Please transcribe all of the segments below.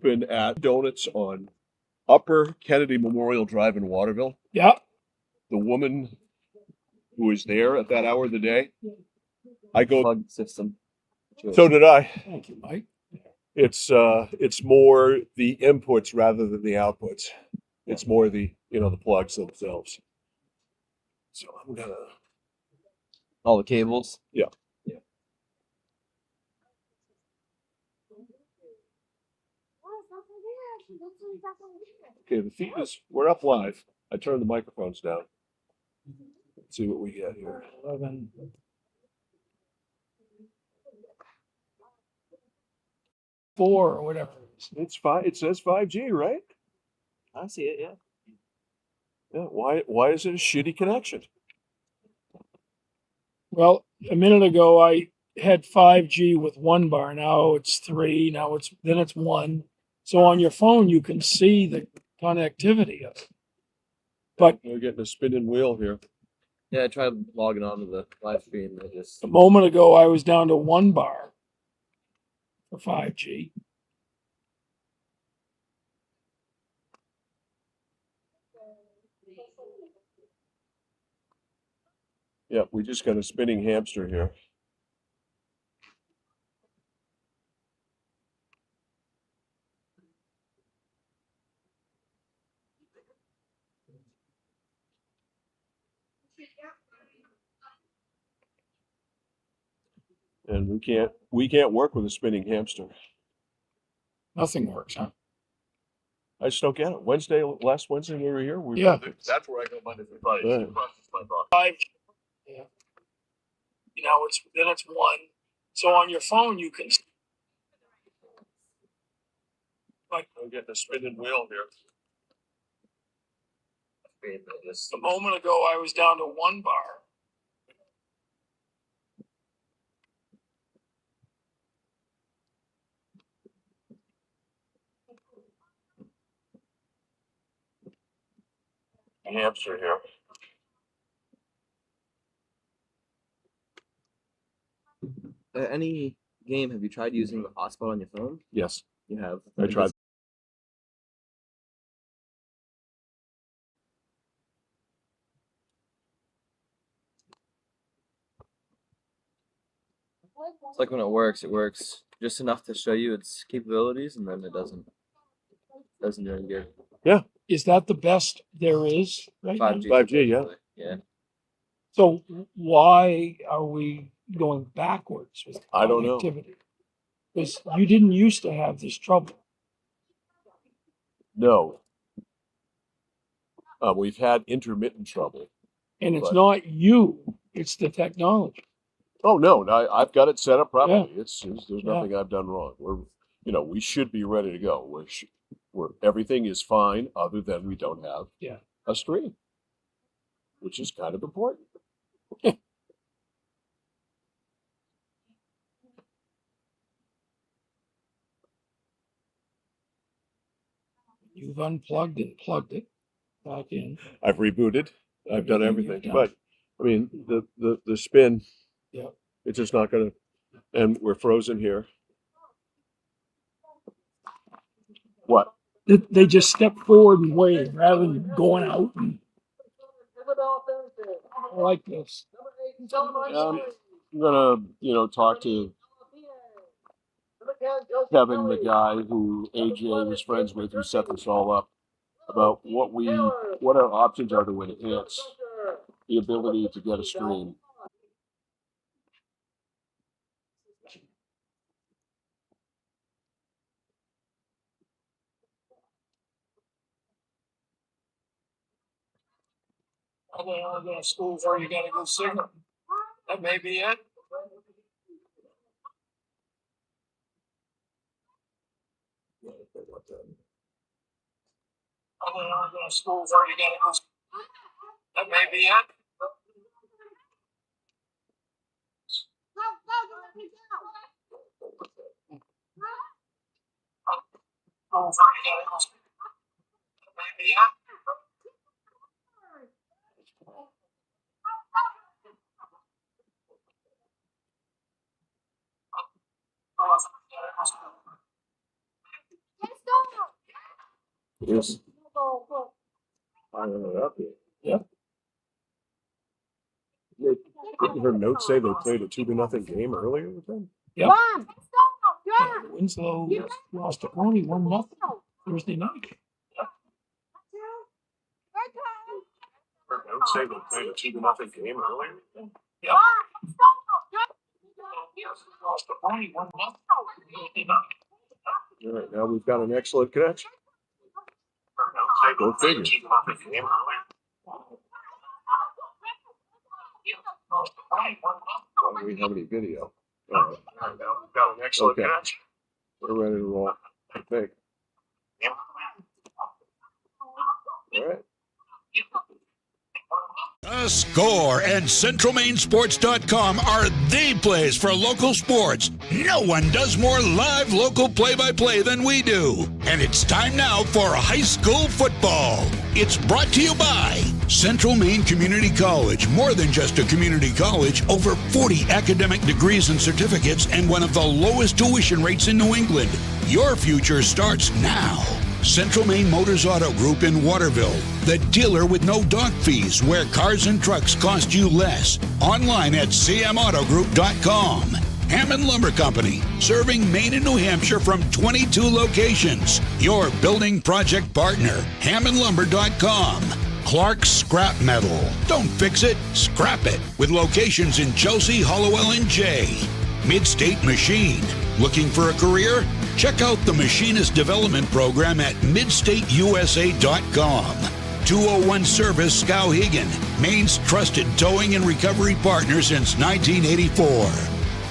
open at Donuts on Upper Kennedy Memorial Drive in Waterville. Yeah. The woman who is there at that hour of the day, I go. Plug system. So did I. Thank you, Mike. It's more the inputs rather than the outputs. It's more the the plugs themselves. So I'm gonna. All the cables. Yeah. Yeah. Okay, the feed is. We're up live. I turned the microphones down. Let's see what we get here. 11. Four or whatever. It's five. It says 5G, right? I see it. Yeah. Yeah. Why is it a shitty connection? Well, a minute ago I had 5G with 1 bar. Now it's 3. Now it's 1. So on your phone you can see the connectivity of it. But we're getting a spinning wheel here. Yeah, I tried logging onto the live stream. A moment ago I was down to 1 bar for 5G. Yeah, we just got a spinning hamster here. And we can't work with a spinning hamster. Nothing works, huh? I just don't get it. Last Wednesday we were here. Yeah. That's where I go Monday through Friday. Right. Yeah. It's 1. So on your phone you can. Like we're getting a spinning wheel here. A moment ago I was down to 1 bar. Hamster here. Any game, have you tried using the hotspot on your phone? Yes. You have? I tried. It's like when it works just enough to show you its capabilities, and then it doesn't do any good. Yeah. Is that the best there is right 5G. now? 5G, yeah. Yeah. So why are we going backwards with I don't know. connectivity? Because you didn't used to have this trouble. No. We've had intermittent trouble. And it's not you, it's the technology. Oh no, I've got it set up properly. Yeah. There's nothing I've done wrong. We should be ready to go. We're everything is fine other than we don't have a stream, which is kind of important. You've unplugged and plugged it back in. I've rebooted. I've done everything. But I mean the spin, it's just not gonna, and we're frozen here. What? They just step forward and wave rather than going out. I like this. I'm gonna talk to Kevin, the guy who AJ was friends with, who set this all up, about what our options are to enhance the ability to get a stream. Are they all going to school where you got to go signal? That may be it. Are they all going to school where you got to go? That may be it. Yes. Firing it up here. Yeah. Didn't her note say they played a 2-0 game earlier with them? Yep. Winslow lost to Coney 1-0 Thursday night. Her note say they played a 2-0 game earlier? Yep. Lost to Coney 1-0 Thursday night. All right, now we've got an excellent connection. Go figure. Why do we have any video? All right. Got an excellent connection. We're ready to roll, I think. All right. The Score and CentralMainSports.com are the place for local sports. No one does more live local play-by-play than we do. And it's time now for high school football. It's brought to you by Central Maine Community College. More than just a community college, over 40 academic degrees and certificates and one of the lowest tuition rates in New England. Your future starts now. Central Maine Motors Auto Group in Waterville, the dealer with no dock fees, where cars and trucks cost you less. Online at cmautogroup.com. Hammond Lumber Company, serving Maine and New Hampshire from 22 locations. Your building project partner, hammondlumber.com. Clark's Scrap Metal. Don't fix it, scrap it. With locations in Chelsea, Hollowell, and Jay. Midstate Machine. Looking for a career? Check out the Machinist Development Program at midstateusa.com. 201 Service Skowhegan, Maine's trusted towing and recovery partner since 1984.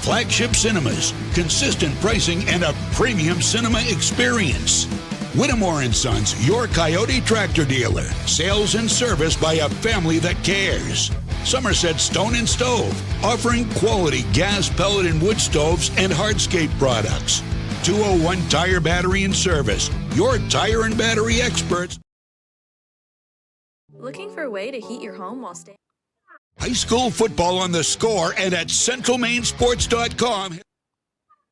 Flagship Cinemas, consistent pricing and a premium cinema experience. Whittemore & Sons, your Coyote tractor dealer. Sales and service by a family that cares. Somerset Stone and Stove, offering quality gas, pellet, and wood stoves and hardscape products. 201 Tire Battery and Service, your tire and battery experts. Looking for a way to heat your home while staying? High school football on The Score and at CentralMainSports.com.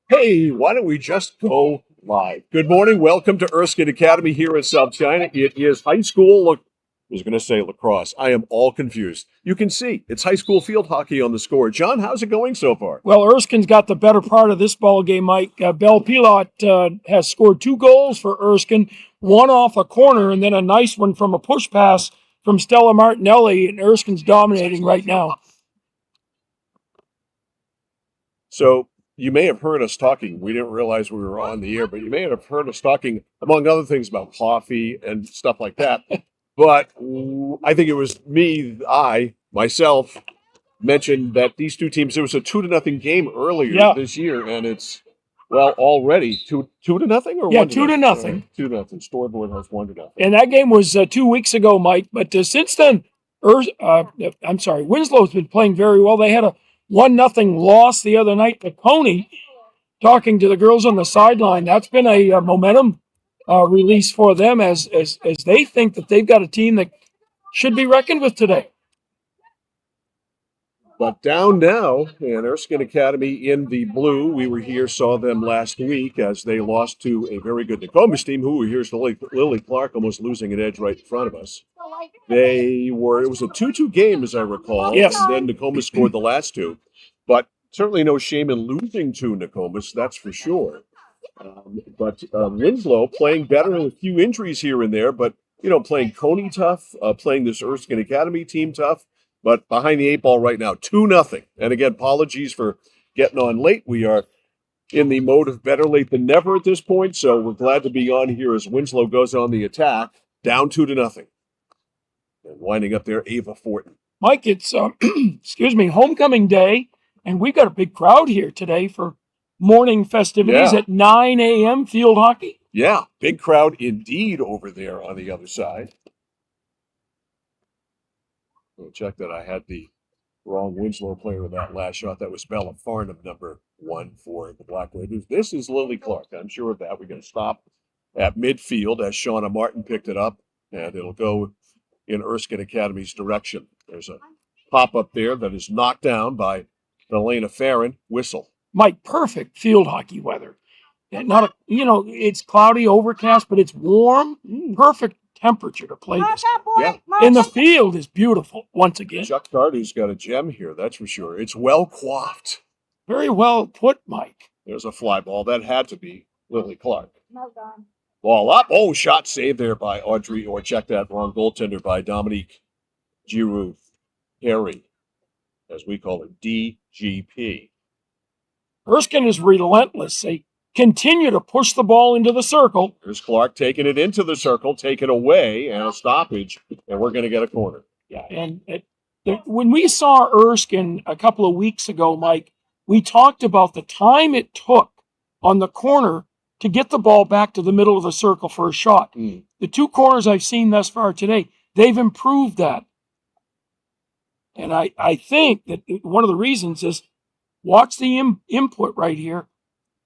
Hey, why don't we just go live? Good morning. Welcome to Erskine Academy here in South China. It is high school. Look, I was going to say lacrosse. I am all confused. You can see it's high school field hockey on The Score. John, how's it going so far? Well, Erskine's got the better part of this ball game, Mike. Bell Pilot has scored 2 goals for Erskine, one off a corner, and then a nice one from a push pass from Stella Martinelli, and Erskine's dominating right now. So you may have heard us talking. We didn't realize we were on the air, but you may have heard us talking, among other things, about coffee and stuff like that. But I think it was myself, mentioned that these two teams, there was a 2-0 game earlier this year, and it's, well, already 2-0 or 1-0? 2-0. Scoreboard has 1-0. And that game was 2 weeks ago, Mike. But since then, Winslow's been playing very well. They had a 1-0 loss the other night to Coney. Talking to the girls on the sideline, that's been a momentum release for them as they think that they've got a team that should be reckoned with today. But down now, and Erskine Academy in the blue, we were here, saw them last week as they lost to a very good Nokomis team, who here's Lily Clark almost losing an edge right in front of us. It was a 2-2 game, as I recall. Yes. And then Nokomis scored the last 2. But certainly no shame in losing to Nokomis, that's for sure. But Winslow playing better, with a few injuries here and there, but, playing Coney tough, playing this Erskine Academy team tough. But behind the 8 ball right now, 2-0. And again, apologies for getting on late. We are in the mode of better late than never at this point, so we're glad to be on here as Winslow goes on the attack, down 2-0. And winding up there, Ava Fortin. Mike, it's homecoming day, and we've got a big crowd here today for morning festivities at 9 a.m. field hockey. Yeah, big crowd indeed over there on the other side. I'll check that I had the wrong Winslow player with that last shot. That was Bella Farnham, number 1 for the Black Raiders. This is Lily Clark. I'm sure of that. We're going to stop at midfield as Shauna Martin picked it up, and it'll go in Erskine Academy's direction. There's a pop-up there that is knocked down by Elena Farron. Whistle. Mike, perfect field hockey weather. not a, it's cloudy, overcast, but it's warm, perfect temperature to play this. Yeah. And the field is beautiful, once again. Chuck Carter's got a gem here, that's for sure. It's well coiffed. Very well put, Mike. There's a fly ball. That had to be Lily Clark. Ball up. Oh, shot saved there by Audrey, or check that, wrong goaltender by Dominique Giroux Perry, as we call it, DGP. Erskine is relentless. They continue to push the ball into the circle. Here's Clark taking it into the circle, taken away, and a stoppage, and we're going to get a corner. Yeah, and when we saw Erskine a couple of weeks ago, Mike, we talked about the time it took on the corner to get the ball back to the middle of the circle for a shot. The two corners I've seen thus far today, they've improved that. And I think that one of the reasons is, watch the input right here.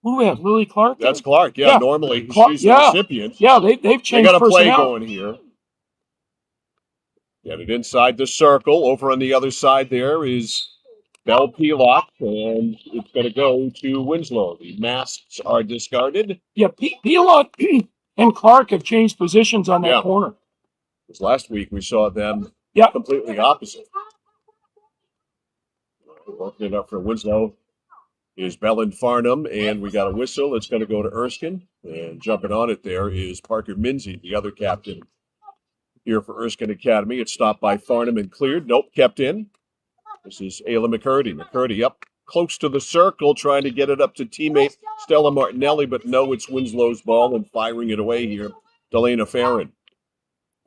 Who do we have? Lily Clark? That's Clark. Yeah, Yeah. normally Clark, she's the recipient. Yeah, they've They changed got a play personnel. going here. Get it inside the circle. Over on the other side there is Bell Pelot, and it's going to go to Winslow. The masks are discarded. Yeah, Pelot and Clark have changed positions on that Yeah. corner. Because last week we saw them Yeah. completely opposite. Working it up for Winslow is Bellin Farnham, and we got a whistle. It's going to go to Erskine, and jumping on it there is Parker Minzy, the other captain here for Erskine Academy. It's stopped by Farnham and cleared. Nope, kept in. This is Ayla McCurdy. McCurdy up close to the circle, trying to get it up to teammate Stella Martinelli, but no, it's Winslow's ball, and firing it away here, Delana Farron.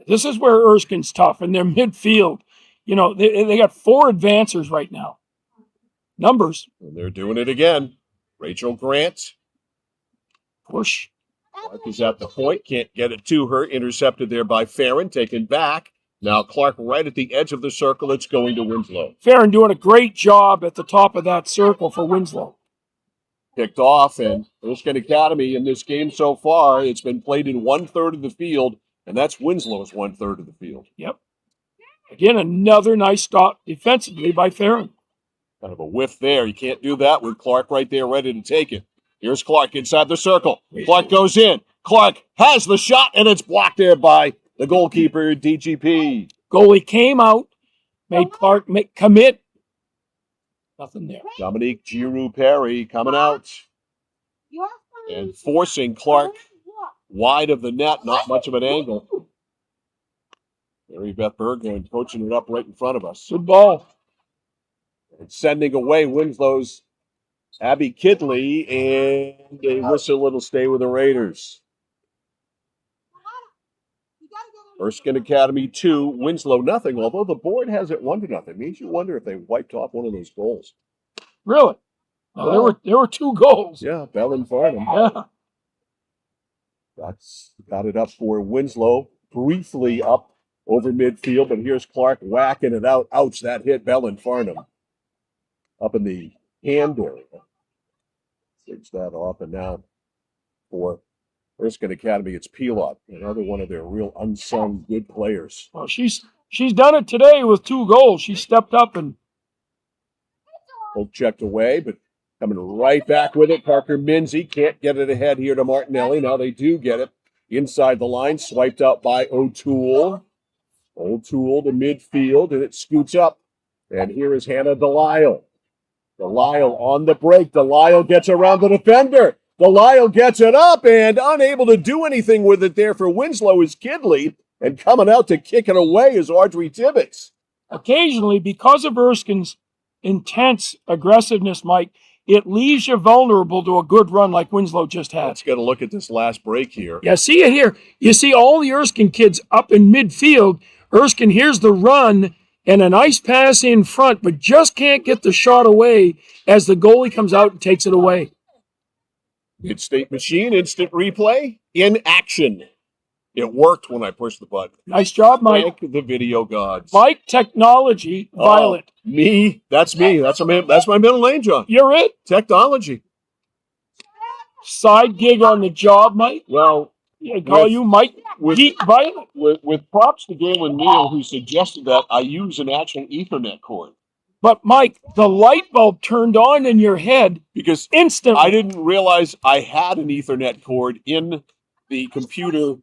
This is where Erskine's tough in their midfield. They got 4 advancers right now. Numbers. And they're doing it again. Rachel Grant. Push. Clark is at the point, can't get it to her. Intercepted there by Farron, taken back. Now Clark right at the edge of the circle. It's going to Winslow. Farron doing a great job at the top of that circle for Winslow. Kicked off, and Erskine Academy in this game so far, it's been played in 1/3 of the field, and that's Winslow's 1/3 of the field. Yep. Again, another nice stop defensively by Farron. Kind of a whiff there. You can't do that with Clark right there ready to take it. Here's Clark inside the circle. Clark goes in. Clark has the shot, and it's blocked there by the goalkeeper, DGP. Goalie came out, made Clark commit. Nothing there. Dominique Giroux Perry coming out and forcing Clark wide of the net. Not much of an angle. Mary Beth Burgoyne coaching it up right in front of us. Good ball. And sending away Winslow's Abby Kidley, and a whistle. It'll stay with the Raiders. Erskine Academy 2, Winslow nothing. Although the board has it 1-0, makes you wonder if they wiped off one of those goals. Really? No, there were 2 goals. Yeah, Bellin Farnham. Yeah. Got it up for Winslow, briefly up over midfield, but here's Clark whacking it out. Ouch, that hit Bellin Farnham up in the hand area. Takes that off, and now for Erskine Academy, it's Pelot, another one of their real unsung good players. Well, she's done it today with 2 goals. She stepped up and Both checked away, but coming right back with it. Parker Minzy can't get it ahead here to Martinelli. Now they do get it inside the line, swiped out by O'Toole. O'Toole to midfield, and it scoots up. And here is Hannah Delisle. Delisle on the break. Delisle gets around the defender. Delisle gets it up, and unable to do anything with it there for Winslow is Kidley. And coming out to kick it away is Audrey Tibbetts. occasionally, because of Erskine's intense aggressiveness, Mike, it leaves you vulnerable to a good run like Winslow just had. Let's get a look at this last break here. Yeah, see it here. You see all the Erskine kids up in midfield. Erskine here's the run and a nice pass in front, but just can't get the shot away as the goalie comes out and takes it away. Mid-state machine, instant replay, in action. It worked when I pushed the button. Nice job, Mike. Thank the video gods. Mike Technology, Violet. Me. That's me. That's my middle name, John. You're it. Technology. Side gig on the job, Mike. Well, I call you Mike Geek Violet. with props to Galen Neal, who suggested that I use an actual Ethernet cord. But Mike, the light bulb turned on in your head Because instantly. I didn't realize I had an Ethernet cord in the computer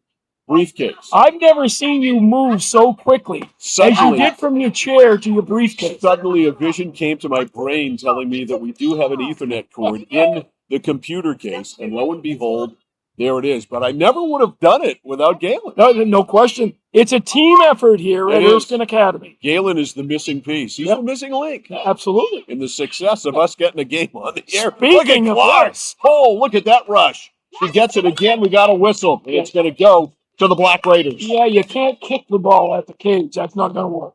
briefcase. I've never seen you move so quickly as you Suddenly, did from your chair to your briefcase. a vision came to my brain telling me that we do have an Ethernet cord in the computer case, and lo and behold, there it is. But I never would have done it without Galen. No question. It's a team effort here at It is. Erskine Academy. Galen is the missing piece. He's Yep. the missing link Absolutely. in the success of us getting a game on the air. Speaking Look of at Clark. us. Oh, look at that rush. She gets it again. We got a whistle. And it's going to go to the Black Raiders. Yeah, you can't kick the ball at the cage. That's not going to work.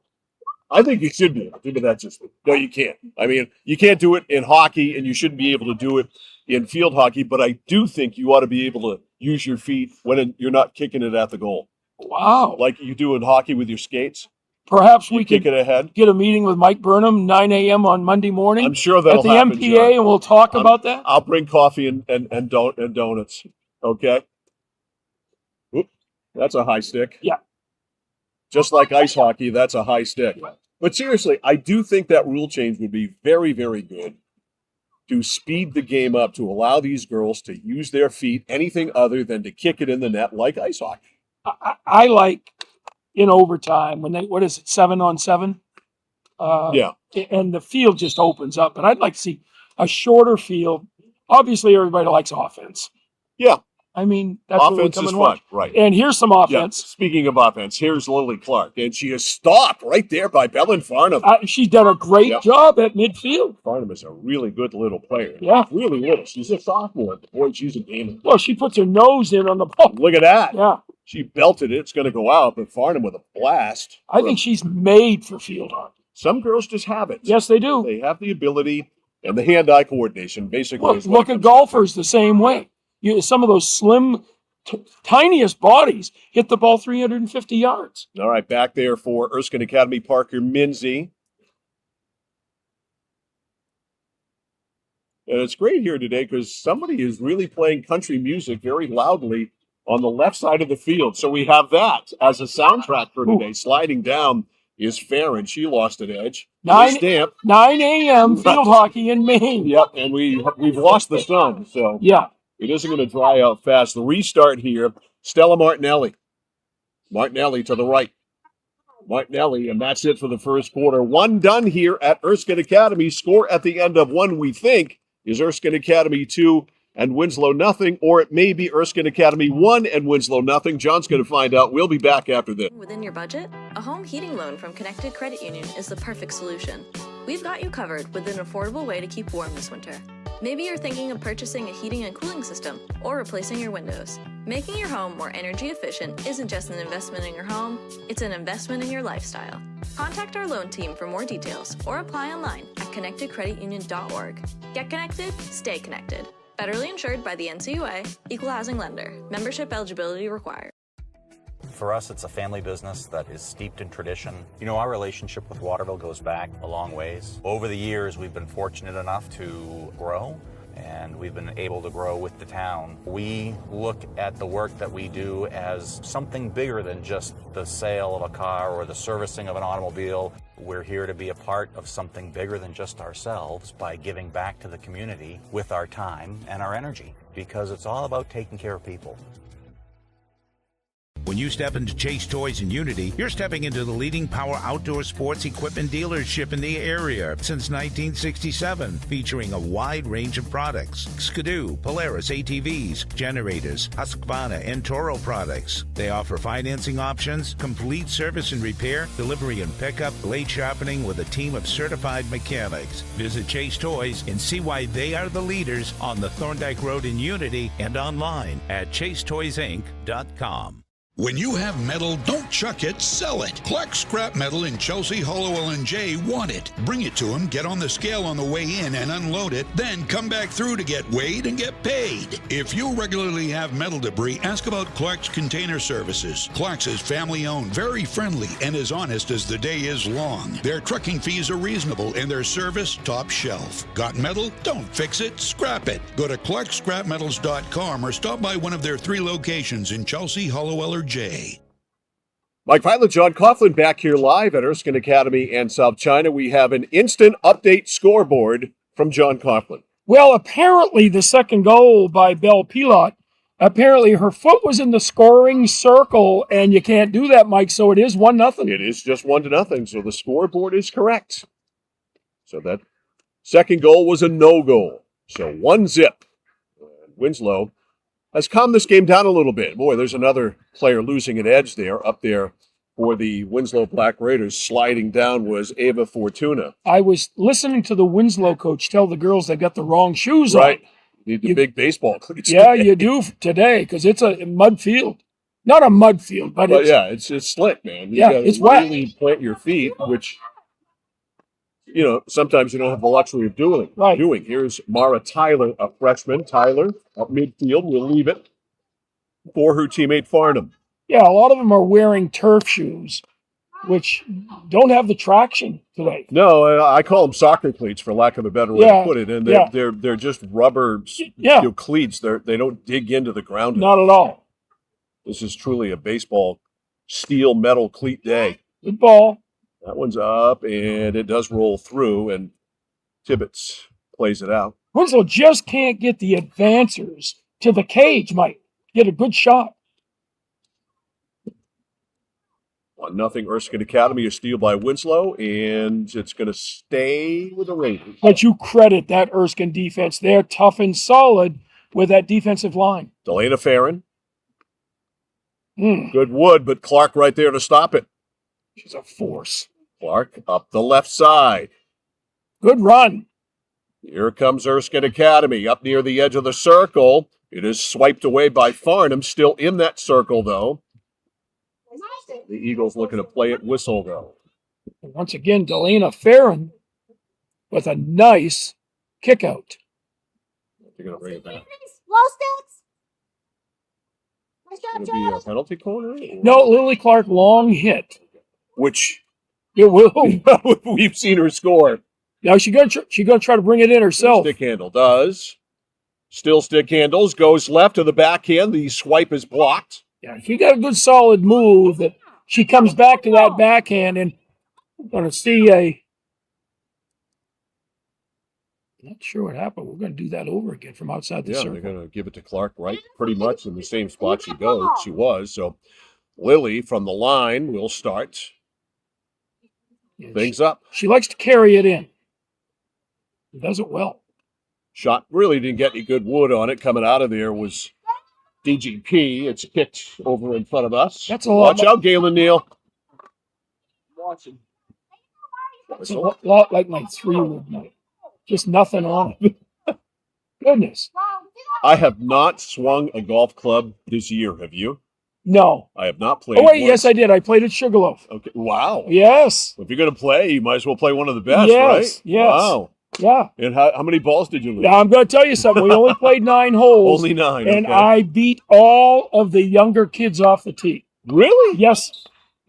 I think you should be able to, but that's just no, you can't. I mean, you can't do it in hockey, and you shouldn't be able to do it in field hockey. But I do think you ought to be able to use your feet when you're not kicking it at the goal, Wow. like you do in hockey with your skates. Perhaps You we kick could it ahead. get a meeting with Mike Burnham, 9 a.m. on Monday morning I'm sure at that'll the happen. MPA, John. and we'll talk about that. I'll bring coffee and donuts. Okay. Oop, that's a high stick. Yeah. Just like ice hockey, that's a high stick. Yeah. But seriously, I do think that rule change would be very, very good to speed the game up, to allow these girls to use their feet anything other than to kick it in the net like ice hockey. I like in overtime when they, 7-on-7? Yeah. And the field just opens up. And I'd like to see a shorter field. Obviously, everybody likes offense. Yeah. I mean, that's what we Offense come is and fun. watch. Right. And here's some Yeah. offense. Speaking of offense, here's Lily Clark, and she is stopped right there by Belen Farnham. She's done a great Yep. job at midfield. Farnham is a really good little player. Yeah. Really little. She's a sophomore. Boy, she's a gamer. Well, she puts her nose in on the ball. Look at that. Yeah. She belted it. It's going to go out, but Farnham with a blast. I think she's made for field hockey. Some girls just have it. Yes, they do. They have the ability and the hand-eye coordination, basically. is what Look it at comes golfers the same way. Some of those slim, tiniest bodies hit the ball 350 yards. to. All right, back there for Erskine Academy, Parker Minzy. And it's great here today because somebody is really playing country music very loudly on the left side of the field. So we have that as a soundtrack for today. Sliding down is Farron. She lost an edge. 9 Stamp. 9 a.m. field hockey in Maine. Yep, and we've lost the sun, so Yeah. it isn't going to dry out fast. The restart here, Stella Martinelli. Martinelli to the right. Martinelli, and that's it for the first quarter. One done here at Erskine Academy. Score at the end of one, we think, is Erskine Academy 2 and Winslow nothing, or it may be Erskine Academy 1 and Winslow nothing. John's going to find out. We'll be back after this. Within your budget, a home heating loan from Connected Credit Union is the perfect solution. We've got you covered with an affordable way to keep warm this winter. Maybe you're thinking of purchasing a heating and cooling system or replacing your windows. Making your home more energy efficient isn't just an investment in your home, it's an investment in your lifestyle. Contact our loan team for more details or apply online at connectedcreditunion.org. Get connected, stay connected. Federally insured by the NCUA, Equal Housing Lender. Membership eligibility required. For us, it's a family business that is steeped in tradition. You know, our relationship with Waterville goes back a long ways. Over the years, we've been fortunate enough to grow, and we've been able to grow with the town. We look at the work that we do as something bigger than just the sale of a car or the servicing of an automobile. We're here to be a part of something bigger than just ourselves by giving back to the community with our time and our energy, because it's all about taking care of people. When you step into Chase Toys in Unity, you're stepping into the leading power outdoor sports equipment dealership in the area since 1967, featuring a wide range of products: Skidoo, Polaris ATVs, generators, Husqvarna, and Toro products. They offer financing options, complete service and repair, delivery and pickup, blade sharpening with a team of certified mechanics. Visit Chase Toys and see why they are the leaders on the Thorndike Road in Unity and online at chasetoysinc.com. When you have metal, don't chuck it, sell it. Clark Scrap Metal in Chelsea, Hollowell, and Jay want it. Bring it to them, get on the scale on the way in and unload it, then come back through to get weighed and get paid. If you regularly have metal debris, ask about Clark's Container Services. Clark's is family-owned, very friendly, and as honest as the day is long. Their trucking fees are reasonable and their service top shelf. Got metal? Don't fix it, scrap it. Go to clarkscrapmetals.com or stop by one of their 3 locations in Chelsea, Hollowell, or Jay. Mike Violet, John Coughlin back here live at Erskine Academy and South China. We have an instant update scoreboard from John Coughlin. Well, apparently the second goal by Belle Pilot, apparently her foot was in the scoring circle, and you can't do that, Mike, so it is 1-0. It is just 1-0, so the scoreboard is correct. So that second goal was a no goal. So 1-0. Winslow has calmed this game down a little bit. Boy, there's another player losing an edge there. Up there for the Winslow Black Raiders, sliding down was Ava Fortuna. I was listening to the Winslow coach tell the girls they got the wrong shoes Right. on. Need the big baseball cleats. Yeah, you do today, because it's a mud field. Not a mud field, but But it's, it's slick, man. You Yeah, gotta it's wet. really plant your feet, which, sometimes you don't have the luxury of doing. Right. Here's Mara Tyler, a freshman. Tyler, up midfield, will leave it for her teammate Farnham. yeah, a lot of them are wearing turf shoes, which don't have the traction today. No, I call them soccer cleats for lack of a better way Yeah, to put it. And yeah. they're just rubber Yeah. cleats. They don't dig into the ground. Not at all. This is truly a baseball steel metal cleat day. Good ball. That one's up, and it does roll through, and Tibbetts plays it out. Winslow just can't get the advancers to the cage, Mike. Get a good shot. 1-0 Erskine Academy, a steal by Winslow, and it's going to stay with the Raiders. But you credit that Erskine defense. They're tough and solid with that defensive line. Delana Farron, Mm, good wood, but Clark right there to stop it. she's a force. Clark up the left side. Good run. Here comes Erskine Academy up near the edge of the circle. It is swiped away by Farnham, still in that circle, though. The Eagles looking to play it whistle, though. And once again, Delana Farron with a nice kick out. They're going to bring it back. Low sticks. Nice It's job, going to be a Josh. penalty corner? No, Lily Clark long hit. Which It will. we've seen her score. Now she's gonna try to bring it in herself. Stick handle does. Still stick handles. Goes left to the backhand. The swipe is blocked. Yeah, she got a good solid move that she comes back to that backhand, and we're gonna see a. Not sure what happened. We're gonna do that over again from outside the Yeah, circle. they're going to give it to Clark right pretty much in the same spot she was. So Lily from the line will start Yeah, things up. she likes to carry it in. She does it well. Shot really didn't get any good wood on it. Coming out of there was DGP. It's kicked over in front of us. That's a lot. Watch out, Galen Neal. Watching. It's a lot like my 3-wood night. Just nothing on it. Goodness. I have not swung a golf club this year. Have you? No. I have not played. Oh wait, once. yes, I did. I played at Sugarloaf. Okay. Wow. Yes. If you're going to play, you might as well play one of the best, Yes, right? yes. Wow. Yeah. And how many balls did you lose? Now I'm going to tell you something. We only played 9 holes. Only 9. And okay. I beat all of the younger kids off the tee. Really? Yes.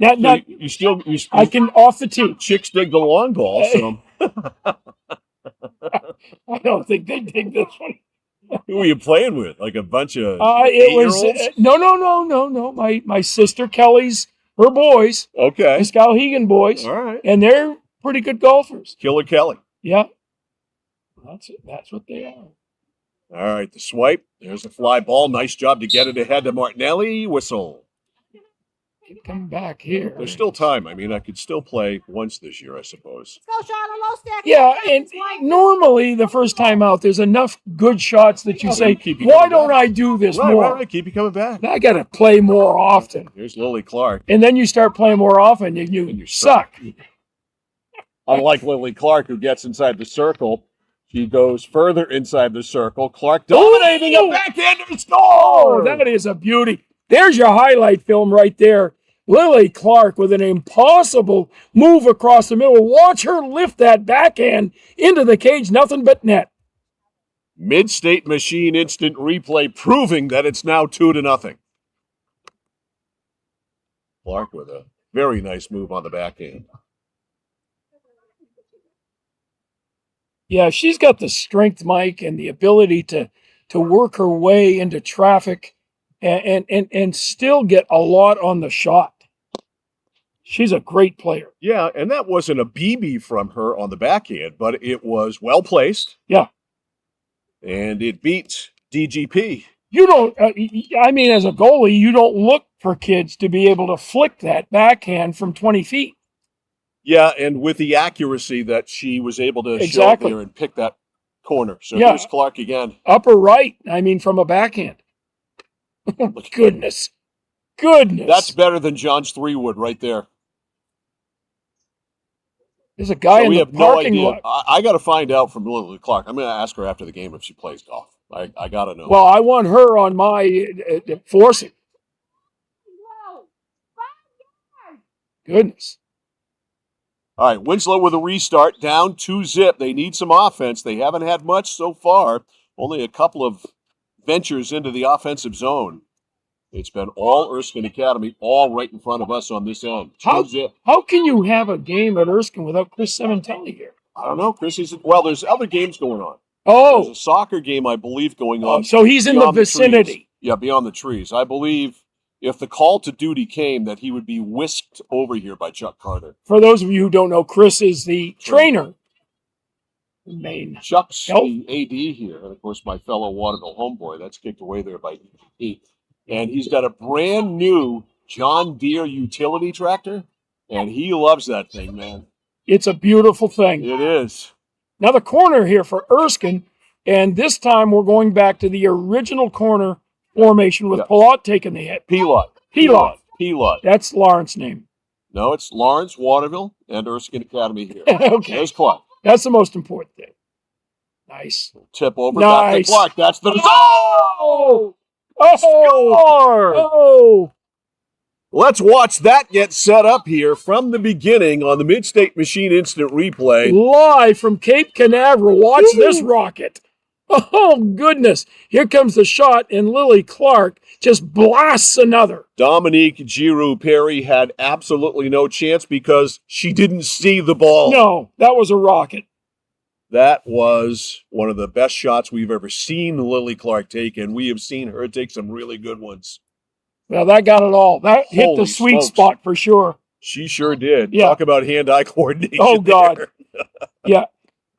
So Not, you I can off the tee. chicks dig the long ball, so I don't think they dig this one. who were you playing with? Like a bunch of It was 8-year-olds? no. My sister Kelly's, her boys, Okay. the Skowhegan boys, All right. and they're pretty good golfers. Killer Kelly. Yeah. That's it. That's what they are. All right, the swipe. There's a fly ball. Nice job to get it ahead to Martinelli. Whistle. Come back here. There's still time. I mean, I could still play once this year, I suppose. Let's go, Charlotte. Low stick. Yeah, and normally the first time out, there's enough good shots that you say, keep you why coming don't back." I do this Right, more? right, right. Keep you coming back. I got to play more often. Here's Lily Clark. And then you start playing more often, and And you you suck. Unlike Lily Clark, who gets inside the circle, she goes further inside the circle. Clark dominating a backhander score. Oh, that is a beauty. There's your highlight film right there. Lily Clark with an impossible move across the middle. Watch her lift that backhand into the cage, nothing but net. Mid-State Machine instant replay proving that it's now 2-0. Clark with a very nice move on the backhand. Yeah, she's got the strength, Mike, and the ability to work her way into traffic and still get a lot on the shot. She's a great player. Yeah, and that wasn't a BB from her on the backhand, but it was well placed. Yeah. And it beat DGP. You don't, I mean, as a goalie, you don't look for kids to be able to flick that backhand from 20 feet. Yeah, and with the accuracy that she was able to show Exactly. there and pick that corner. So Yeah. here's Clark again. Upper right, I mean, from a backhand. Oh, goodness. Goodness. That's better than John's 3-wood right there. There's a guy So in we the have no parking idea. lot. I got to find out from Lily Clark. I'm going to ask her after the game if she plays golf. I got to know. Well, I want her on my forcing. Whoa. Goodness. All right, Winslow with a restart, down 2-0. They need some offense. They haven't had much so far. Only a couple of ventures into the offensive zone. It's been all Erskine Academy, all right in front of us on this end. How- 2-0. How can you have a game at Erskine without Chris Sementelli here? I don't know, Chris. Well, there's other games going on. There's Oh, a soccer game, I believe, going on. so he's in the beyond trees. vicinity. Yeah, beyond the trees. I believe if the call to duty came, that he would be whisked over here by Chuck Carter. For those of you who don't know, Chris is the trainer. Main. Chuck's Nope. the AD here, and of course my fellow Waterville homeboy. That's kicked away there by EGP. And he's got a brand new John Deere utility tractor, and he loves that thing, man. It's a beautiful thing. It is. Now the corner here for Erskine, and this time we're going back to the original corner formation with Yeah. Pilat taking the hit. Pilot. Pilot. That's Lawrence's name. No, it's Lawrence, Waterville, and Erskine Academy here. Okay. There's Clark. That's the most important thing. Nice. Tip over back to Nice. Clark. That's the Oh! Oh! score. Oh! Let's watch that get set up here from the beginning on the Mid-State Machine Instant Replay. Live from Cape Canaveral. Watch this rocket. Oh, goodness. Here comes the shot, and Lily Clark just blasts another. Dominique Giroux Perry had absolutely no chance because she didn't see the ball. No, that was a rocket. That was one of the best shots we've ever seen Lily Clark take, and we have seen her take some really good ones. Well, that got it all. That hit Holy the sweet smokes. spot for sure. She sure did. Yeah. Talk about hand-eye coordination. Oh, God. there. Yeah.